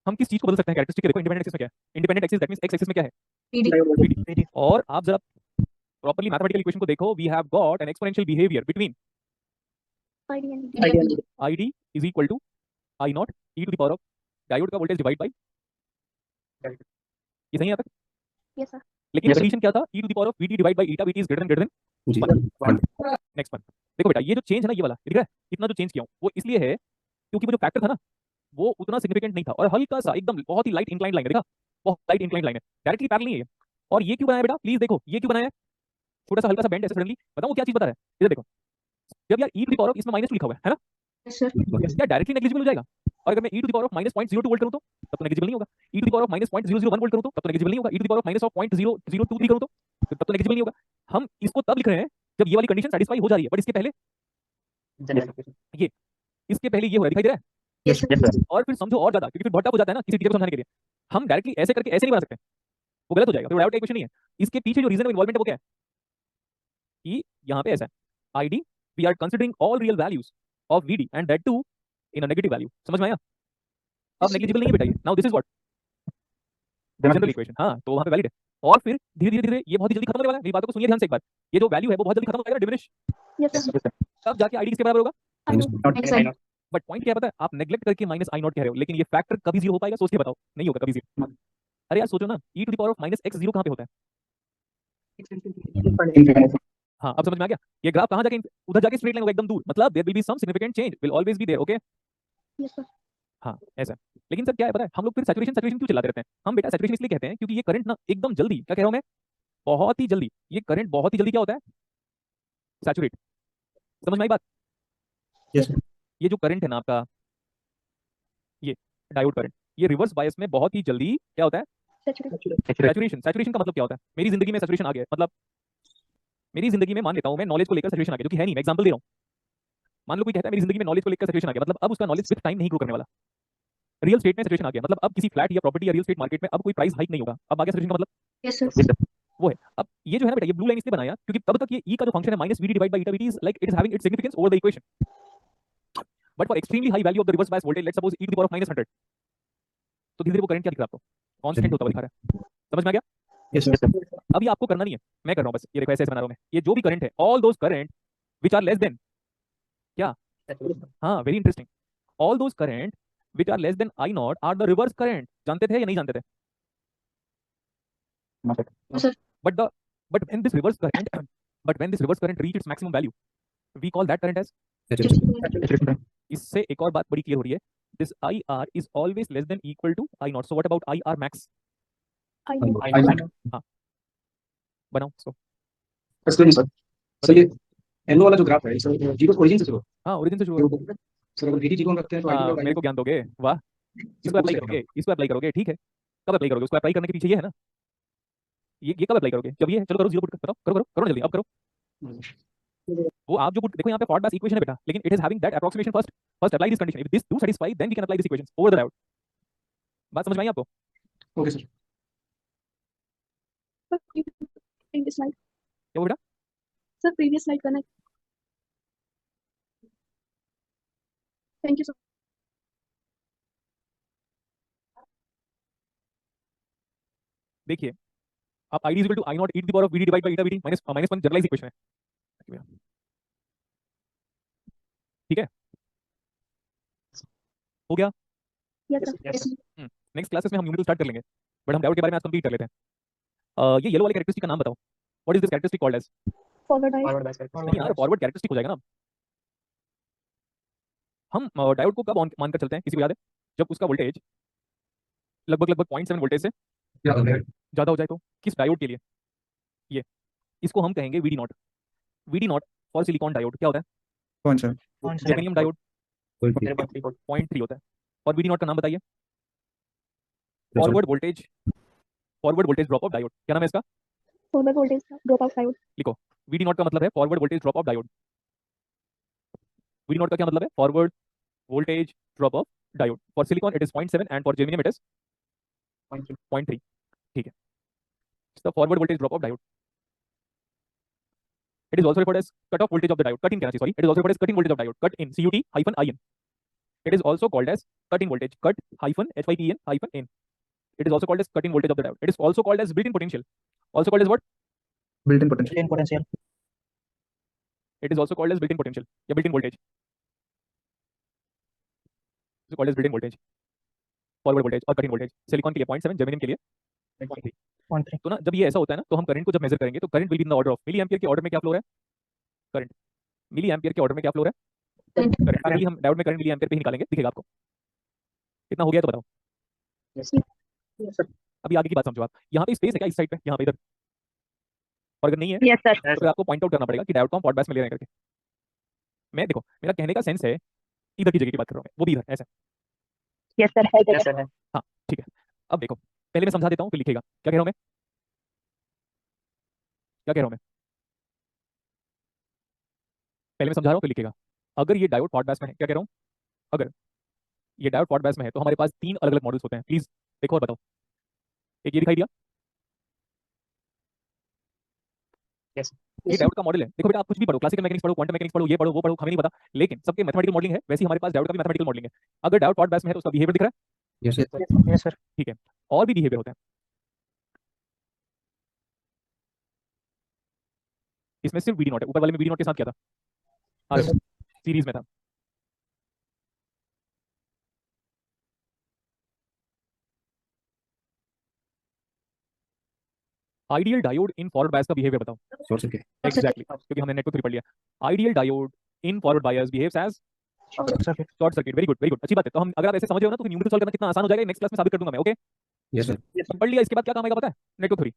हम किस चीज को बदल सकते हैं कैरेक्टरिस्टिक देखो, इंडिपेंडेंट एक्सिस में क्या है, independent axis that means x axis में क्या है, PD. VD। और आप जरा प्रॉपर्ली मैथमेटिकल इक्वेशन को देखो, we have got an exponential behaviour between ID and ID DD. and ID is equal to I not E to the power of diode का voltage divide by, ये सही है यहाँ तक। Yes, sir. लेकिन Yes, sir. Condition क्या था, e to the power of VD divide by eta VT is greater than जी, 1। नेक्स्ट वन देखो बेटा, ये जो चेंज है ना, ये वाला दिख रहा है, इतना जो चेंज किया हूं वो इसलिए है क्योंकि वो जो फैक्टर था ना वो उतना सिग्निफिकेंट नहीं था और हल्का सा एकदम बहुत ही लाइट इंक्लाइन लाइन है, देखा बहुत लाइट इंक्लाइन लाइन है, डायरेक्टली पैरेलल नहीं है ये। और ये क्यों बनाया बेटा, प्लीज देखो ये क्यों बनाया है, छोटा सा हल्का सा बेंड ऐसे सडनली, बताऊं क्या चीज बता रहा है, इधर देखो, जब यार e to the power of इसमें -2 लिखा हुआ है ना, Yes, sir. क्या डायरेक्टली नेग्लिजिबल हो जाएगा। और अगर मैं e to the power of -0.02 volt करूं तो तब तो नेग्लिजिबल नहीं होगा, e to the power of -001 volt करूं तो तब तो नेग्लिजिबल नहीं होगा, e to the power of -0.0023 करूं तो तब तो नेग्लिजिबल नहीं होगा। हम इसको तब लिख रहे हैं जब ये वाली कंडीशन सेटिस्फाई हो जा रही है, बट इसके पहले ये इसके पहले ये हो रहा है, दिखाई दे रहा है। Yes, sir. Yes, sir. और फिर समझो और ज्यादा, क्योंकि फिर बहुत टफ हो जाता है ना किसी टीचर को समझाने के लिए, हम डायरेक्टली ऐसे करके ऐसे नहीं बना सकते, वो गलत हो जाएगा, तो डायोड का इक्वेशन नहीं है। इसके पीछे जो रीजन ऑफ इन्वॉल्वमेंट है वो क्या है कि यहाँ पे ऐसा है, ID we are considering all real values of VD and that too in a negative value, समझ में आया। अब नेग्लिजिबल नहीं है बेटा ये, now this is what general equation, हाँ तो वहाँ पे वैलिड है। और फिर धीरे धीरे धीरे ये बहुत ही जल्दी खत्म होने वाला है, मेरी बातों को सुनिए ध्यान से एक बार, ये जो वैल्यू है वो बहुत जल्दी खत्म हो जाएगा, डिमिनिश, Yes, sir. तब जाके आईडी किसके बराबर होगा। I know. Next slide. But point क्या है पता है, आप नेग्लेक्ट करके -i0 कह रहे हो, लेकिन ये फैक्टर कभी जीरो हो पाएगा, सोच के बताओ, नहीं होगा कभी जीरो। अरे यार सोचो ना, e to the power of -x0 कहाँ पे होता है। हाँ अब समझ में आ गया, ये ग्राफ कहाँ जाके उधर जाके स्ट्रेट लाइन होगा एकदम दूर, मतलब there will be some significant change, will always be there, okay. Yes, sir. हाँ ऐसा। लेकिन सर क्या है पता है, हम लोग फिर सैचुरेशन सैचुरेशन क्यों चलाते रहते हैं, हम बेटा सैचुरेशन इसलिए कहते हैं क्योंकि ये करंट ना एकदम जल्दी, क्या कह रहा हूँ मैं, बहुत ही जल्दी, ये करंट बहुत ही जल्दी क्या होता है, सैचुरेट। समझ में आई बात। Yes, sir. ये जो करंट है ना आपका, ये डायोड करंट, ये रिवर्स बायस में बहुत ही जल्दी क्या होता है, Saturated. सैचुरेशन। सैचुरेशन का मतलब क्या होता है, मेरी जिंदगी में सैचुरेशन आ गया है, मतलब मेरी जिंदगी में मान लेता हूँ मैं नॉलेज को लेकर सैचुरेशन आ गया, जो कि है नहीं, मैं एग्जांपल दे रहा हूँ। मान लो कोई कहता है मेरी जिंदगी में नॉलेज को लेकर सैचुरेशन आ गया, मतलब अब उसका नॉलेज विद टाइम नहीं ग्रो करने वाला। रियल स्टेट में सैचुरेशन आ गया, मतलब अब किसी फ्लैट या प्रॉपर्टी या रियल स्टेट मार्केट में अब कोई प्राइस हाइक नहीं होगा, अब आ गया सैचुरेशन का मतलब, Yes, sir. Yes, sir. वो है। अब ये जो है ना बेटा, ये ब्लू लाइन इसलिए बनाया क्योंकि तब तक ये e का जो फंक्शन है -vd divide by eta vt is like it is having its significance over the equation, but for extremely high value of the reverse bias voltage, let's suppose e to the power of -100, तो धीरे धीरे वो current क्या दिख रहा है आपको, constant होता हुआ दिखा रहा है, समझ में आ गया। Yes, sir. अब ये आपको करना नहीं है, मैं कर रहा हूँ बस, ये देखो ऐसे ऐसे बना रहा हूँ मैं, ये जो भी करंट है, all those current which are less than क्या, हाँ very interesting, all those current which are less than I not are the reverse current, जानते थे या नहीं जानते थे। No, sir. No, sir. But the but when this reverse current but when this reverse current reach its maximum value, we call that current as, Saturation. इससे एक और बात बड़ी क्लियर हो रही है, this IR is always less than equal to I naught. So what about IR max? I know. I know. हाँ बनाओ इसको। Excuse me, sir. सर ये एनो वाला जो ग्राफ है सर, जीरो ओरिजिन से शुरू हाँ ओरिजिन से शुरू हो। सर अगर VD जीरो रखते हैं तो हाँ आईडी मेरे को ज्ञान दोगे, वाह, इसको अप्लाई करोगे, इसको अप्लाई करोगे, ठीक है, कब अप्लाई करोगे, उसको अप्लाई करने के पीछे ये है ना, ये कब अप्लाई करोगे, जब ये है, चलो करो जीरो पुट बताओ, करो करो करो ना जल्दी, अब करो। वो आप जो पुट देखो यहाँ पे फॉर्ड बैस इक्वेशन है बेटा, लेकिन it is having that approximation first, first apply this condition, if this two satisfy then we can apply this equations over the diode. बात समझ में आई आपको। Okay sir. Sir, previous slide. क्या वो बेटा, Sir, previous slide connect. Thank you, sir. देखिए आप ID equal to I not e to the power of VD divide by eta VT -1 generalize equation है, ठीक है, हो गया। Yes, sir. Yes, Yes, sir. Next classes में हम unit start कर लेंगे, बट हम डायोड के बारे में आज कंप्लीट कर लेते हैं। ये येलो वाले कैरेक्टरिस्टिक का नाम बताओ, what is this characteristic called as. Forward eye. Forward back नहीं यार फॉरवर्ड कैरेक्टरिस्टिक हो जाएगा ना। हम डायोड को कब ऑन मानकर चलते हैं, किसी को याद है, जब उसका वोल्टेज लगभग लगभग 0.7 वोल्टेज से ज्यादा हो जाए, तो किस डायोड के लिए, ये इसको हम कहेंगे VD not. VD not for silicon diode क्या होता है, कौन सा जर्मेनियम डायोड 0.3 0.3 होता है। और VD नॉट का नाम बताइए, forward voltage drop of diode, क्या नाम है इसका, Forward voltage drop off diode. लिखो वीडी नॉट का मतलब है forward voltage drop of diode. VD not का क्या मतलब है? Forward voltage drop of diode. For silicon it is 0.7 and for germanium it is 0.3। ठीक है, the forward voltage drop of diode. It is also referred as cut off voltage of the diode. Cut in कहना चाहिए, sorry. It is also referred as cut in voltage of diode. Cut in CUT-IN. It is also called as cut in voltage. Cut hyphen HYPN-N. It is also called as cut in voltage of the diode. It is also called as built-in potential. Also called as what? built-in potential. Built-in potential. It is also called as built-in potential या built-in voltage. It is called as built-in voltage. Forward voltage और cut in voltage. Silicon के लिए 0.7, germanium के लिए 0.3। 0.3. तो ना जब ये ऐसा होता है ना तो हम करंट को जब मेजर करेंगे तो current will be in the order of milli ampere के ऑर्डर में क्या फ्लो हो रहा है? करंट मिली एम्पियर के ऑर्डर में क्या फ्लो हो रहा है? करंट। फाइनली हम डायोड में करंट मिली एम्पियर पे ही निकालेंगे, दिखेगा आपको। इतना हो गया तो बताओ। Yes, sir. Yes, sir. अभी आगे की बात समझो आप। यहाँ पे स्पेस है क्या इस साइड पे? यहाँ पे इधर? और अगर नहीं है Yes, sir. तो फिर आपको पॉइंट आउट करना पड़ेगा कि डायोड को हम पॉट बैस में ले रहे हैं करके। मैं देखो मेरा कहने का सेंस है इधर की जगह की बात कर रहा हूँ मैं, वो भी इधर ऐसा। Yes, sir. Yes, sir. हाँ ठीक है, अब देखो पहले मैं समझा देता हूँ फिर लिखेगा। क्या कह रहा हूँ मैं? क्या कह रहा हूँ मैं? पहले मैं समझा रहा हूँ फिर लिखेगा। अगर ये डायोड पॉट बैस में है, क्या कह रहा हूँ? अगर ये डायोड पॉट बैस में है तो हमारे पास 3 अलग अलग मॉडल्स होते हैं। प्लीज देखो और बताओ। एक ये दिखाई दिया, Yes. ये डायोड का मॉडल है। देखो बेटा आप कुछ भी पढ़ो, क्लासिकल मैकेनिक्स पढ़ो, क्वांटम मैकेनिक्स पढ़ो, ये पढ़ो वो पढ़ो, हमें नहीं पता, लेकिन सबके मैथमेटिकल मॉडलिंग है। वैसे ही हमारे पास डायोड का भी मैथमेटिकल मॉडलिंग है। अगर डायोड पॉट बैस में है तो उसका बिहेवियर दिख रहा है, Yes, sir. Yes, sir. ठीक है। और भी बिहेवियर होते हैं इसमें, सिर्फ वीडी नॉट है। ऊपर वाले में वीडी नॉट के साथ क्या था? Yes, sir. सीरीज में था। Ideal diode in forward bias का बिहेवियर बताओ। Short circuit. एग्जैक्टली, क्योंकि हमने नेटवर्क 3 पढ़ लिया। Ideal diode in forward bias behaves as Short circuit. Short circuit. Very good, very good, अच्छी बात है। तो हम अगर आप ऐसे समझ रहे हो ना तो न्यूमेरिकल सॉल्व करना कितना आसान हो जाएगा, नेक्स्ट क्लास में साबित कर दूंगा मैं। Okay, Yes, sir. पढ़ लिया, इसके बाद क्या काम आएगा पता है? Network 3।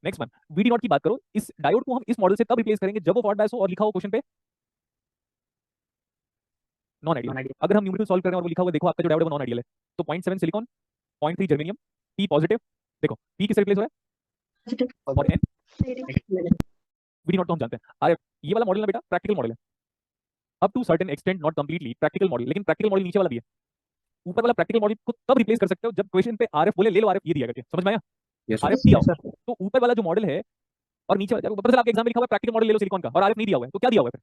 Next one, VD not की बात करो। इस डायोड को हम इस मॉडल से तब रिप्लेस करेंगे जब वो फॉरवर्ड बायस हो और लिखा हो क्वेश्चन पे नॉन आइडियल। Non-ideal. अगर हम न्यूमेरिकल सॉल्व कर रहे हैं और वो लिखा हुआ देखो आपका जो डायोड है वो नॉन आइडियल है, तो 0.7 सिलिकॉन, 0.3 जर्मेनियम, P पॉजिटिव। देखो P किससे रिप्लेस हो रहा है और N वीडी नॉट तो हम जानते हैं। अरे ये वाला मॉडल ना बेटा प्रैक्टिकल मॉडल है, up to certain extent, not completely practical model. लेकिन प्रैक्टिकल मॉडल नीचे वाला भी है। ऊपर वाला प्रैक्टिकल मॉडल को तब रिप्लेस कर सकते हो जब क्वेश्चन पे आरएफ बोले ले लो, आरएफ ये दिया करके। समझ में आया? Yes, sir. आरएफ दिया Yes, हो sir. तो ऊपर वाला जो मॉडल है और नीचे वाला, पता चला आपके एग्जाम में लिखा हुआ है प्रैक्टिकल मॉडल ले लो सिलिकॉन का और आरएफ नहीं दिया हुआ है, तो क्या दिया हुआ है फिर?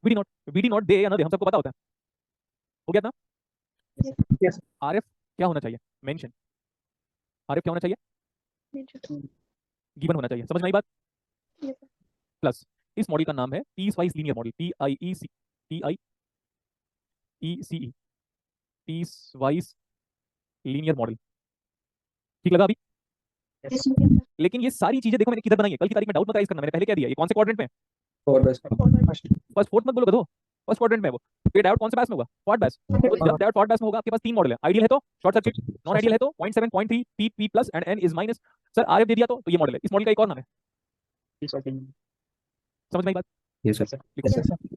VD not. वीडी नॉट दे या ना दे हम सबको पता होता है। हो गया ना? Yes. आरएफ क्या होना चाहिए? मेंशन। आरएफ क्या होना चाहिए? गिवन होना चाहिए। समझ में आई बात? Yes, sir. प्लस इस मॉडल का नाम है piecewise linear model. PIECE, piecewise linear model. ठीक लगा अभी? Yes, sir. लेकिन ये सारी चीजें देखो मैंने किधर बनाई है, कल की तारीख में डाउट मत राइज करना। मैंने पहले कह दिया ये कौन से क्वाड्रेंट में है? Forward bias. फर्स्ट फोर्थ मत बोलो गधो, फर्स्ट क्वाड्रेंट में है वो। ये डायोड कौन से बैस में होगा? फॉरवर्ड बैस। तो जब डायोड फॉरवर्ड बैस में होगा आपके पास 3 मॉडल है। आइडियल है तो शॉर्ट सर्किट, नॉन आइडियल है तो 0.7, 0.3, P plus and N is minus. Sir RF दे दिया तो ये मॉडल है। इस मॉडल का एक और नाम है, Yes, sir. समझ में आई बात? Yes, sir. लिखो। Yes, sir.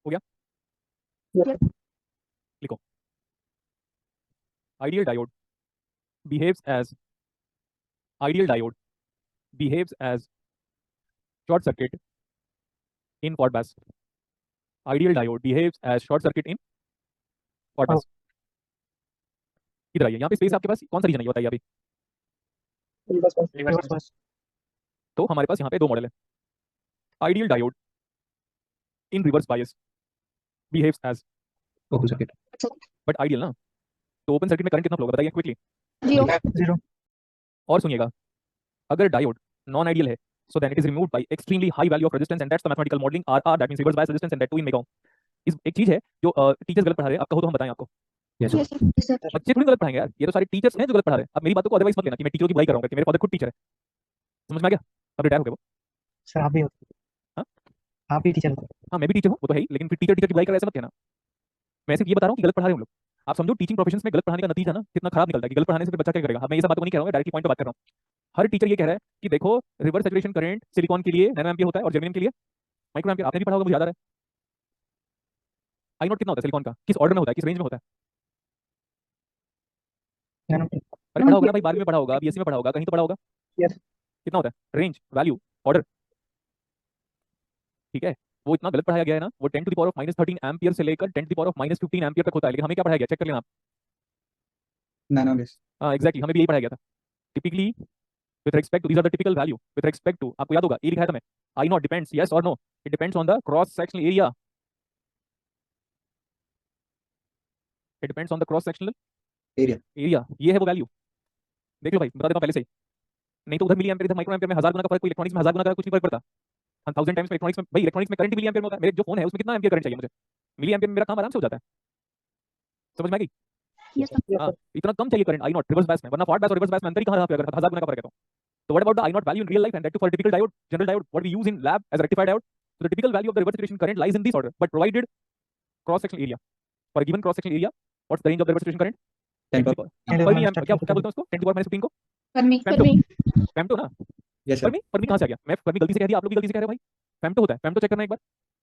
हो गया? Yes. लिखो ideal diode behaves as ideal diode behaves as short circuit in forward bias. Ideal diode behaves as short circuit in forward bias. इधर आइए, यहाँ पे स्पेस आपके पास कौन सा रीजन है ये बताइए अभी। Reverse bias. Reverse bias. तो हमारे पास यहाँ पे 2 मॉडल है। Ideal diode in reverse bias behaves as Open circuit. But ideal ना, तो ओपन सर्किट में करंट कितना फ्लो होगा बताइए क्विकली। Zero. Zero. और सुनिएगा, अगर डायोड नॉन आइडियल है so then it is removed by extremely high value of resistance and that's the mathematical modeling RR, that means reverse bias resistance, and that too in mega ohm। इस एक चीज है जो teachers गलत पढ़ा रहे हैं, आप कहो तो हम बताएं आपको। Yes, Yes, sir. Yes, sir. बच्चे थोड़ी गलत पढ़ाएंगे यार, ये तो सारे टीचर्स हैं जो गलत पढ़ा रहे हैं। अब मेरी बातों को अदरवाइज मत लेना कि मैं टीचरों की बुराई कर रहा हूँ, मेरे फादर खुद टीचर है। समझ में आ गया? अब रिटायर हो गए वो। सर आप भी होते हाँ? आप भी टीचर होते हाँ मैं भी टीचर हूँ, वो तो है ही, लेकिन फिर टीचर टीचर की बुराई कर ऐसे मत कहना। मैं सिर्फ ये बता रहा हूँ कि गलत पढ़ा रहे हैं हम लोग। आप समझो टीचिंग प्रोफेशन में गलत पढ़ाने का नतीजा ना कितना खराब निकलता है कि गलत पढ़ाने से फिर बच्चा क्या करेगा। अब मैं ये सब बातों को नहीं कह रहा हूँ, डायरेक्टली पॉइंट पे बात कर रहा हूँ। हर टीचर ये कह रहा है कि देखो रिवर्स सैचुरेशन करंट सिलिकॉन के लिए नैनो एम्पियर होता है और जर्मेनियम के लिए माइक्रो एम्पियर। आपने भी पढ़ा होगा, मुझे याद आ रहा है। आई नॉट कितना होता है सिलिकॉन का, किस ऑर्डर में होता है, किस रेंज में होता है? नैनो अरे पढ़ा होगा ना भाई, 12वीं में पढ़ा होगा, बीएससी में पढ़ा होगा, कहीं तो पढ़ा होगा। Yes. कितना होता है रेंज, वैल्यू, ऑर्डर? ठीक है, वो इतना गलत पढ़ाया गया है ना, वो 10 to the power of -13 ampere से लेकर 10 to the power of -15 ampere तक होता है। लेकिन हमें क्या पढ़ाया गया, चेक कर लेना आप। Nano base. हाँ एग्जैक्टली, हमें भी यही पढ़ाया गया था। Typically with respect to, these are the typical value with respect to, आपको याद होगा ये लिखा है था मैं, आई नॉट डिपेंड्स यस और no, it depends on the cross sectional area, it depends on the cross sectional area. Area, ये है वो वैल्यू। देख लो भाई, बता देता हूं पहले से ही, नहीं तो उधर मिली एम्पियर, इधर माइक्रो एम्पियर में 1000 गुना का फर्क, कोई इलेक्ट्रॉनिक्स में 1000 गुना का कुछ नहीं फर्क पड़ता। 1000 टाइम्स में इलेक्ट्रॉनिक्स में, भाई इलेक्ट्रॉनिक्स में करंट मिली एम्पियर में होता है। मेरे जो फोन है उसमें कितना एम्पियर करंट चाहिए मुझे, मिली एम्पियर में मेरा काम आराम से हो जाता है। समझ में आ गई? Yes, sir. हाँ, इतना कम चाहिए current I not reverse bias में, वरना फॉरवर्ड बायस और रिवर्स बायस में अंतर ही कहां रहा, अगर 1000 गुना का फर्क है तो। So what about the I naught value in real life and that too for a typical diode, general diode, what we use in lab as a rectifier diode? So the typical value of the reverse saturation current lies in this order, but provided cross sectional area. For a given cross sectional area, what's the range of the reverse saturation current? 10 10 to the power- Fermi amp, क्या बोलते हैं उसको? 10 to the power -15 को? Fermi. Femto. Fermi. Femto ना? Yes sir. Fermi? Fermi कहाँ से आ गया? मैं Fermi गलती से कह दिया, आप लोग भी गलती से कह रहे हो भाई। Femto होता है, Femto चेक करना एक बार।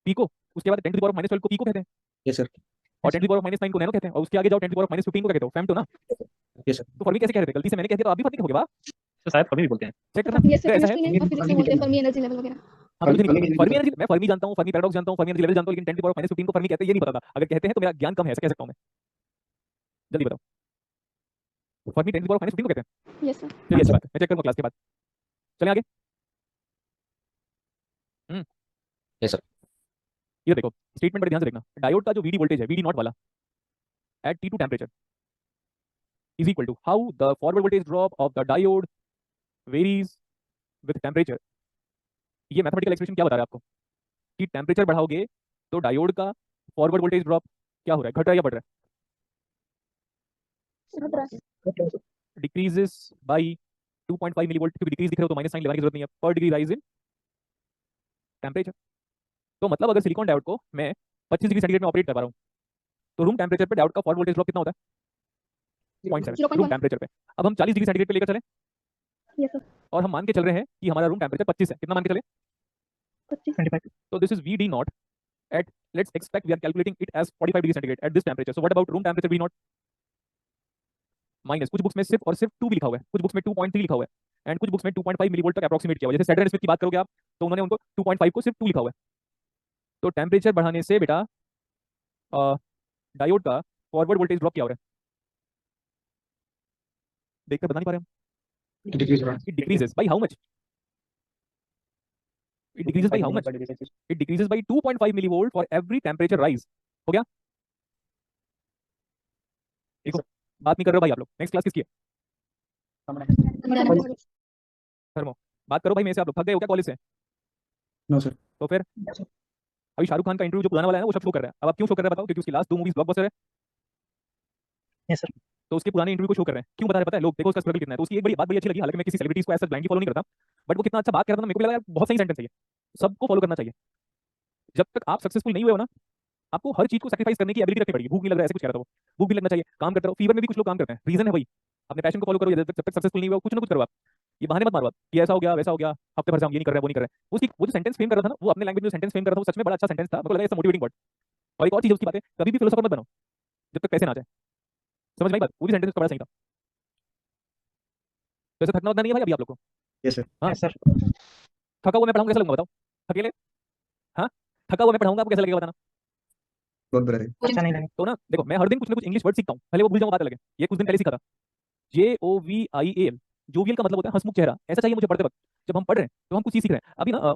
Pico, उसके बाद 10 to the power of -12 को Pico कहते हैं, यस सर। और 10 to the power of -9 को नैनो कहते हैं, और उसके आगे जाओ 10 to the power of -15 को क्या कहते हो? Femto ना? Yes sir. तो Fermi कैसे कह रहे थे? गलती से मैंने कह दिया तो आप भी Fermi कहोगे, वाह। तो शायद कभी भी बोलते हैं चेक करना, Yes, sir. तो ऐसा है। Chemistry में और physics में बोलते हैं Fermi energy level वगैरह. हाँ, तो मुझे नहीं Fermi पता। energy Fermi level। एनर्जी मैं फर्मी जानता हूँ, फर्मी पैराडॉक्स जानता हूँ, फर्मी एनर्जी लेवल जानता हूँ, लेकिन 10 टू द पावर -15 को फर्मी कहते हैं ये नहीं पता था। अगर कहते हैं तो मेरा ज्ञान कम है, ऐसा कह सकता हूँ मैं। जल्दी बताओ, फर्मी 10 टू द पावर -15 को कहते हैं। Yes, sir. चलिए अच्छी बात है, मैं चेक करूँगा क्लास के बाद। चलें आगे। Yes sir. ये देखो स्टेटमेंट बड़े ध्यान से देखना, डायोड का जो वीडी वोल्टेज है, वीडी नॉट वाला, at T2 temperature is equal to how the forward voltage drop of the diode varies with temperature. ये मैथमेटिकल एक्सप्रेशन क्या बता रहा है आपको कि टेम्परेचर बढ़ाओगे तो डायोड का फॉरवर्ड वोल्टेज ड्रॉप क्या हो रहा है, घट रहा है या बढ़ रहा है? डिक्रीजेस बाई 2.5 मिलीवोल्ट, क्योंकि डिक्रीज दिख रहे हो तो माइनस साइन लगाने की जरूरत नहीं है, पर डिग्री राइज इन टेम्परेचर। तो मतलब अगर सिलिकॉन डायोड को मैं 25 डिग्री सेंटीग्रेड में ऑपरेट करवा रहा हूँ तो रूम टेम्परेचर पे डायोड का फॉरवर्ड वोल्टेज ड्रॉप कितना होता है? 0.7 रूम 0.1. टेम्परेचर पे। अब हम 40 डिग्री सेंटीग्रेड पे लेकर चले Yes, sir. और हम मान के चल रहे हैं कि हमारा रूम टेम्परेचर 25 है, कितना मान के चले? 25. तो this is VD not at, let's expect we are calculating it as 45 degree centigrade at this temperature. So what about room temperature V naught? Minus, कुछ बुक्स में सिर्फ और सिर्फ 2 भी लिखा हुआ है, कुछ बुक्स में 2.3 लिखा हुआ है एंड कुछ बुक्स में 2.5 मिलीवोल्ट तक अप्रोक्सीमेट किया हुआ है। जैसे सैटर्न स्मिथ की बात करोगे आप तो उन्होंने उनको 2.5 को सिर्फ 2 लिखा हुआ है। तो टेम्परेचर बढ़ाने से बेटा डायोड का फॉरवर्ड वोल्टेज ड्रॉप क्या हो रहा है, देखकर बता नहीं पा रहे हम। डिक्रीज हो रहा है। It decreases by how much? It decreases by how much? It decreases by 2.5 millivolt for every temperature rise. हो गया? देखो बात नहीं कर रहे हो भाई आप लोग। नेक्स्ट क्लास किसकी है? थर्मो। बात करो भाई मेरे से, आप लोग थक गए हो क्या कॉलेज से? No sir. तो फिर अभी शाहरुख खान का इंटरव्यू जो पुराना वाला है ना वो सब शो कर रहा है। अब आप क्यों शो कर रहे हैं बताओ? क्योंकि उसकी लास्ट 2 मूवीज ब्लॉकबस्टर है, यस सर तो उसके पुराने इंटरव्यू को शो कर रहे हैं। क्यों बता रहे हैं पता है? लोग देखो उसका स्ट्रगल कितना है। तो उसकी एक बड़ी बात बड़ी अच्छी लगी, हालांकि मैं किसी सेलिब्रिटीज को ऐसा ब्लाइंडली फॉलो नहीं करता, बट वो कितना अच्छा बात कर रहा था ना, मेरे को लगा यार बहुत सही सेंटेंस है ये, सबको फॉलो करना चाहिए। जब तक आप सक्सेसफुल नहीं हुए हो ना, आपको हर चीज को सैक्रिफाइस करने की एबिलिटी रखनी पड़ेगी। भूख नहीं लग रहा है, ऐसे कुछ कह रहा था वो, भूख भी लगना चाहिए, काम करते रहो। फीवर में भी कुछ लोग काम करते हैं, रीजन है भाई, अपने पैशन को फॉलो करो। जब तक सक्सेसफुल नहीं हुआ कुछ ना कुछ करो आप, ये बहाने मत मारो आप कि ऐसा हो गया वैसा हो गया, हफ्ते भर से हम ये नहीं कर रहे वो नहीं कर रहे। उसकी वो जो सेंटेंस फ्रेम कर रहा था ना, वो अपने लैंग्वेज में सेंटेंस फ्रेम कर रहा था, वो सच में बड़ा अच्छा सेंटेंस था, मेरे को लगा ऐसा मोटिवेटिंग वर्ड। और एक और चीज उसकी बात है, कभी भी फिलोसोफर मत बनो जब तक पैसे ना आ जाए। समझ में आई बात? वो भी सेंटेंस का बड़ा सही था। तो ऐसा थकना उतना नहीं है भाई अभी आप लोग को? Yes sir. हाँ यस सर थका हुआ मैं पढ़ाऊंगा कैसा लगूंगा बताओ? अकेले? हाँ थका हुआ मैं पढ़ाऊंगा आपको कैसा लगेगा बताना? बहुत बुरा है। अच्छा नहीं लगे तो ना देखो मैं हर दिन कुछ ना कुछ इंग्लिश वर्ड सीखता हूँ, भले वो भूल जाऊँ बात अलग है। ये कुछ दिन पहले सीखा था, JOVIAL। जोवियल का मतलब होता है हंसमुख चेहरा। ऐसा चाहिए मुझे पढ़ते वक्त, जब हम पढ़ रहे हैं तो हम कुछ चीज सीख रहे हैं। अभी ना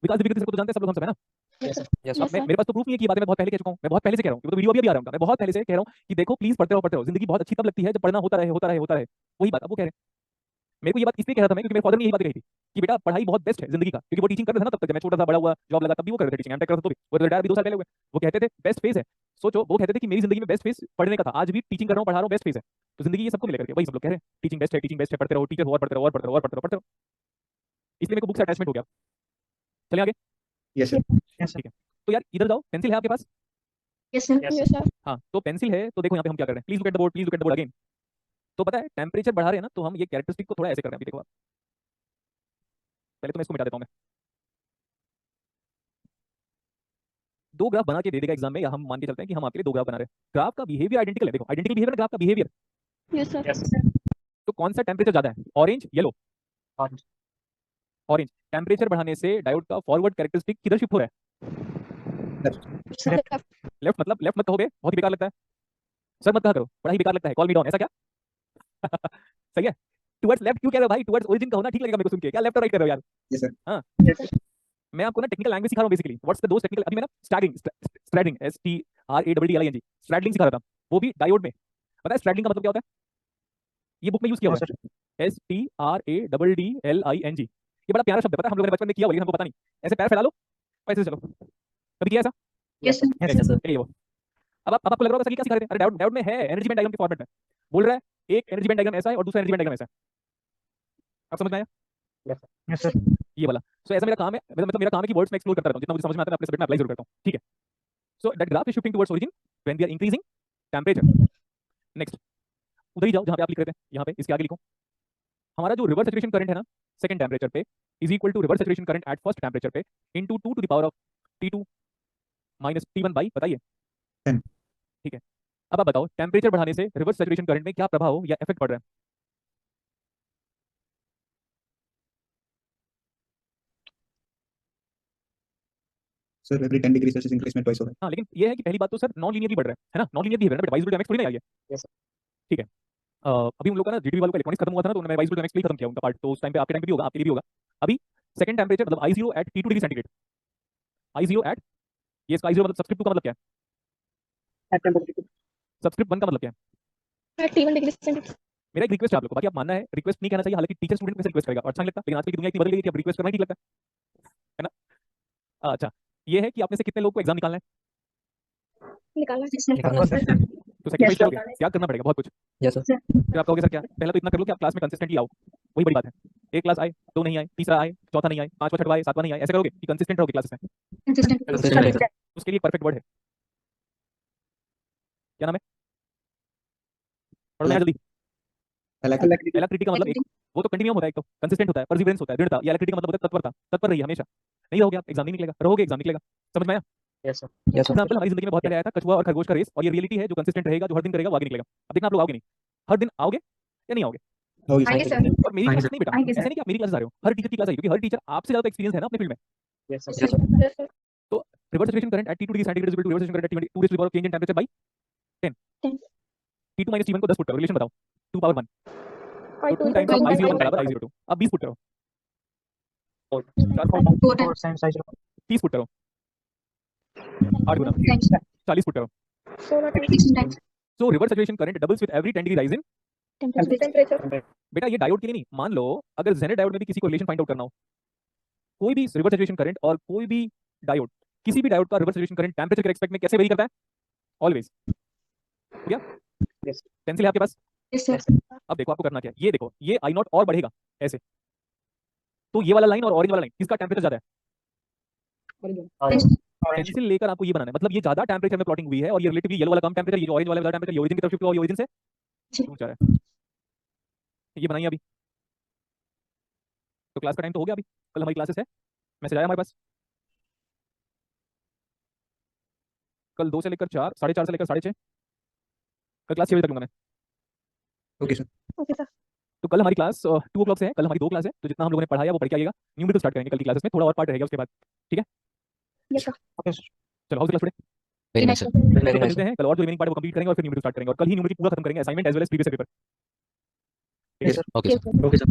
विकास दिव्य सर को तो जानते हैं सब लोग, हम सब है ना? Yes, sir. यस अब मेरे पास तो प्रूफ नहीं है कि ये बातें मैं बहुत पहले कह चुका हूँ, मैं बहुत पहले से कह रहा हूँ, ये तो वीडियो अभी आ रहा हूँ, मैं बहुत पहले से कह रहा हूँ कि देखो प्लीज पढ़ते रहो जिंदगी बहुत अच्छी तब लगती है जब पढ़ना होता रहे होता रहे होता रहे। वही बात अब वो कह रहे हैं मेरे को ये बात इसलिए कह रहा था मैं क्योंकि मेरे फादर ने यही बात कही थी कि बेटा पढ़ाई बहुत बेस्ट है जिंदगी का, क्योंकि वो टीचिंग कर रहे थे ना तब तक, जब मैं छोटा था बड़ा हुआ जॉब लगा तब भी वो कर रहे थे टीचिंग, एमटेक कर रहे थे तो भी, वो रिटायर भी 2 साल पहले हुए। वो कहते थे बेस्ट फेज है। सोचो वो कहते थे कि मेरी जिंदगी में बेस्ट फेज पढ़ने का था, आज भी टीचिंग कर रहा हूँ पढ़ा रहा हूँ, बेस्ट फेज है। तो जिंदगी ये सबको मिलेगा करके वही सब लोग कह रहे हैं टीचिंग बेस्ट है, पढ़ते रहो टीचर हो और पढ़ते रहो और पढ़ते रहो और पढ़ते रहो पढ़ते रहो। इसलिए मेरे को बुक से अटैचमेंट हो गया। चले आगे। Yes, sir. Yes, sir. ठीक है, तो यार इधर जाओ, पेंसिल है आपके पास? Yes, sir. Yes. Yes, sir. हाँ तो पेंसिल है, तो देखो यहाँ पे हम क्या कर रहे हैं, please look at the board, please look at the board again. तो पता है टेम्परेचर बढ़ा रहे हैं ना, तो हम ये कैरेक्टरिस्टिक को थोड़ा ऐसे कर रहे हैं, अभी देखो आप। पहले तो मैं इसको मिटा देता हूँ मैं। 2 ग्राफ बना के दे देगा एग्जाम में, या हम मान के चलते हैं कि हम आपके लिए 2 ग्राफ बना रहे हैं, ग्राफ का बिहेवियर आइडेंटिकल है, देखो आइडेंटिकल बिहेवियर, ग्राफ का बिहेवियर। Yes, sir. Yes. तो कौन सा टेम्परेचर ज्यादा है, orange yellow? Orange. Orange. Temperature बढ़ाने से डायोड का फॉरवर्ड कैरेक्टरिस्टिक किधर शिफ्ट हो रहा Sir. Left. है? लेफ्ट मतलब लेफ्ट मत कहोगे, बहुत ही बेकार लगता है। सर मत कहा करो, बड़ा ही बेकार लगता है, कॉल मी डाउन, ऐसा क्या? सही है। टुवर्ड्स लेफ्ट क्यों कह रहे हो भाई, टुवर्ड्स ओरिजिन का होना ठीक लगेगा मेरे को सुन के, क्या लेफ्ट और राइट कर रहे हो यार? Yes, sir. हाँ Yes, sir. मैं आपको ना टेक्निकल लैंग्वेज सिखा रहा हूँ basically, what's the those technical, अभी मैं ना स्ट्रैडिंग STRADDLING स्ट्रैडलिंग सिखा रहा था, वो भी डायोड में। पता है स्ट्रैडलिंग का मतलब क्या होता है? ये बुक में यूज किया No, हुआ sir. है, STRADDLING। ये बड़ा प्यारा शब्द है, पता है हम लोगों ने बचपन में किया हुआ, लेकिन हमको पता नहीं। ऐसे पैर फैला लो और ऐसे चलो, कभी किया ऐसा? Yes, sir. Yes, sir. यही है वो। अब आपको लग रहा होगा सर क्या सिखा रहे थे, अरे डायोड डायोड में है एनर्जी बैंड डायग्राम के फॉर्मेट में, बोल रहा है एक एनर्जी बैंड डायग्राम ऐसा है और दूसरा एनर्जी बैंड डायग्राम ऐसा है। आप समझ में आया? Yes, sir. ये वाला। सो ऐसा मेरा काम है, मतलब मेरा काम है कि वर्ड्स में एक्सप्लोर करता रहता हूँ, जितना मुझे समझ में आता है मैं अपने सब्जेक्ट में अप्लाई जरूर करता हूँ, ठीक है। So that graph is shifting towards origin when we are increasing temperature. Next उधर ही जाओ जहाँ पे आप लिख रहे थे, यहाँ पे इसके आगे लिखो, हमारा जो रिवर्स सैचुरेशन करंट है ना सेकंड टेम्परेचर पे is equal to reverse saturation current at first temperature पे into 2 to the power of T2 minus T1 by, बताइए। 10. ठीक है, अब आप बताओ टेम्परेचर बढ़ाने से रिवर्स सैचुरेशन करंट में क्या प्रभाव या इफेक्ट पड़ रहा है? Sir, every 10 degrees Celsius increase में twice होगा. हाँ लेकिन ये है कि पहली बात तो सर नॉन लीनियरली बढ़ रहा है ना, नॉन लीनियर बिहेवियर ना, बट वाइज डैमेज थोड़ी ना आई है। Yes, sir. ठीक है, अभी उन लोगों का ना जीडीपी वालों का इलेक्ट्रॉनिक्स खत्म हुआ था ना, तो उन्होंने वाइज डैमेज के लिए खत्म किया उनका पार्ट, तो उस टाइम पे आपके टाइम पे भी होगा, आपके लिए भी होगा। अभी सेकंड टेम्परेचर मतलब I0 eight T2 degree centigrade, I0 eight, ये इसका I0 मतलब सबस्क्रिप्ट 2 का मतलब क्या है, At temperature. सबस्क्रिप्ट 1 का मतलब क्या है? At T1 degree centigrade. मेरा एक रिक्वेस्ट है आप लोगों को, बाकी आप मानना है रिक्वेस्ट नहीं कहना चाहिए, हालांकि टीचर स्टूडेंट में से रिक्वेस्ट करेगा और अच्छा नहीं लगता, लेकिन आजकल की दुनिया इतनी बदल गई है कि अब रिक्वेस्ट करना ही ठीक लगता है ना। अच्छा ये है कि आप में से कितने लोग को एग्जाम निकालना है, निकालना है। निकालना है, sir. तो सेकंड Yes, फेज करोगे, त्याग करना पड़ेगा बहुत कुछ। Yes, sir. फिर आप कहोगे सर क्या, पहला तो इतना कर लो कि आप क्लास में कंसिस्टेंटली आओ, वही बड़ी बात है। एक क्लास आए, 2 नहीं आए, तीसरा आए, चौथा नहीं आए, 5वां 6वां आए, 7वां नहीं आए, ऐसे करोगे कि कंसिस्टेंट रहोगे क्लासेस में। Consistent. Consistent. उसके लिए परफेक्ट वर्ड है, क्या नाम है, पढ़ो ना जल्दी। इलेक्ट्रिसिटी का मतलब एक, वो तो कंटिन्यूम होता है, एक तो कंसिस्टेंट होता है, परसिवरेंस होता है, दृढ़ता। ये इलेक्ट्रिसिटी का मतलब होता है तत्परता, तत्पर रहिए हमेशा, नहीं रहोगे आप एग्जाम नहीं निकलेगा, रहोगे एग्जाम निकलेगा। समझ में आया? Yes, sir. Yes, sir. Example हमारी जिंदगी में बहुत पहले आया था, कछुआ और खरगोश का रेस, और ये रियलिटी है, जो कंसिस्टेंट रहेगा, जो हर दिन करेगा वो आगे निकलेगा। अब देखना आप लोग आओगे नहीं, हर दिन आओगे या नहीं आओगे? होगी आएंगे sir. सर। और मेरी आएंगे क्लास नहीं बेटा, आएंगे ऐसा सर। नहीं कि आप मेरी क्लास आ रहे हो, हर टीचर की क्लास आई, क्योंकि हर टीचर आपसे ज्यादा एक्सपीरियंस है ना अपने फील्ड में। Yes, sir. Yes, sir. Yes, sir. Reverse saturation current at T2 degree centigrade is equal to reverse saturation current at T2 to the power of change in temperature by 10। 10. T2 minus T1 को 10 put करो, relation बताओ, 2 power 1, Five तो 2 times of I01 बराबर I02, अब 20 put करो, Four 4 times I0. 30 put करो, 8 गुना times. 40 put करो। 16 times. 16 times. So reverse saturation current doubles with every 10 degree rise in. Temperature. बेटा ये डायोड के लिए नहीं, मान लो अगर जेनेट डायोड में भी किसी को रिलेशन फाइंड आउट करना हो, कोई भी रिवर्स सैचुरेशन करंट और कोई भी डायोड, किसी भी डायोड का रिवर्स सैचुरेशन करंट टेंपरेचर के रिस्पेक्ट में कैसे वेरी करता है, ऑलवेज। हो गया? Yes. पेंसिल है आपके पास? Yes, sir. अब देखो आपको करना क्या है, ये देखो ये I0 और बढ़ेगा ऐसे, तो ये वाला लाइन और ऑरेंज वाला लाइन किसका टेंपरेचर ज्यादा है? Orange. पेंसिल लेकर आपको ये बनाना है, मतलब ये ज्यादा टेंपरेचर में प्लॉटिंग हुई है और ये रिलेटिवली येलो वाला कम टेंपरेचर, ये जो ऑरेंज वाला ज्यादा टेंपरेचर, ये ओरिजिन की तरफ शिफ्ट हुआ, ये ओरिजिन से ऊंचा जा रहा है। ये बनाइए अभी, तो क्लास का टाइम तो हो गया, अभी कल हमारी क्लासेस है, मैसेज आया हमारे पास, कल 2 से लेकर 4, 4:30 से लेकर 6:30, कल क्लास 6 बजे तक लूंगा मैं। Okay sir. Okay, sir. तो कल हमारी क्लास 2 o'clock से है, कल हमारी 2 क्लास है, तो जितना हम लोगों ने पढ़ाया वो पढ़ के आइएगा, न्यूमेरिकल स्टार्ट करेंगे कल की क्लासेस में, थोड़ा और पार्ट रहेगा उसके बाद। Yes, sir. Okay, sir. चलो house class today, Very nice, sir. Very कल nice, मिलते sir. हैं, कल और जो रिमेनिंग पार्ट वो कंप्लीट करेंगे और फिर न्यूमेरिकल स्टार्ट करेंगे, और कल ही न्यूमेरिकल पूरा खत्म करेंगे, assignment as well as previous paper. Yes, sir. Okay, sir. Okay, sir.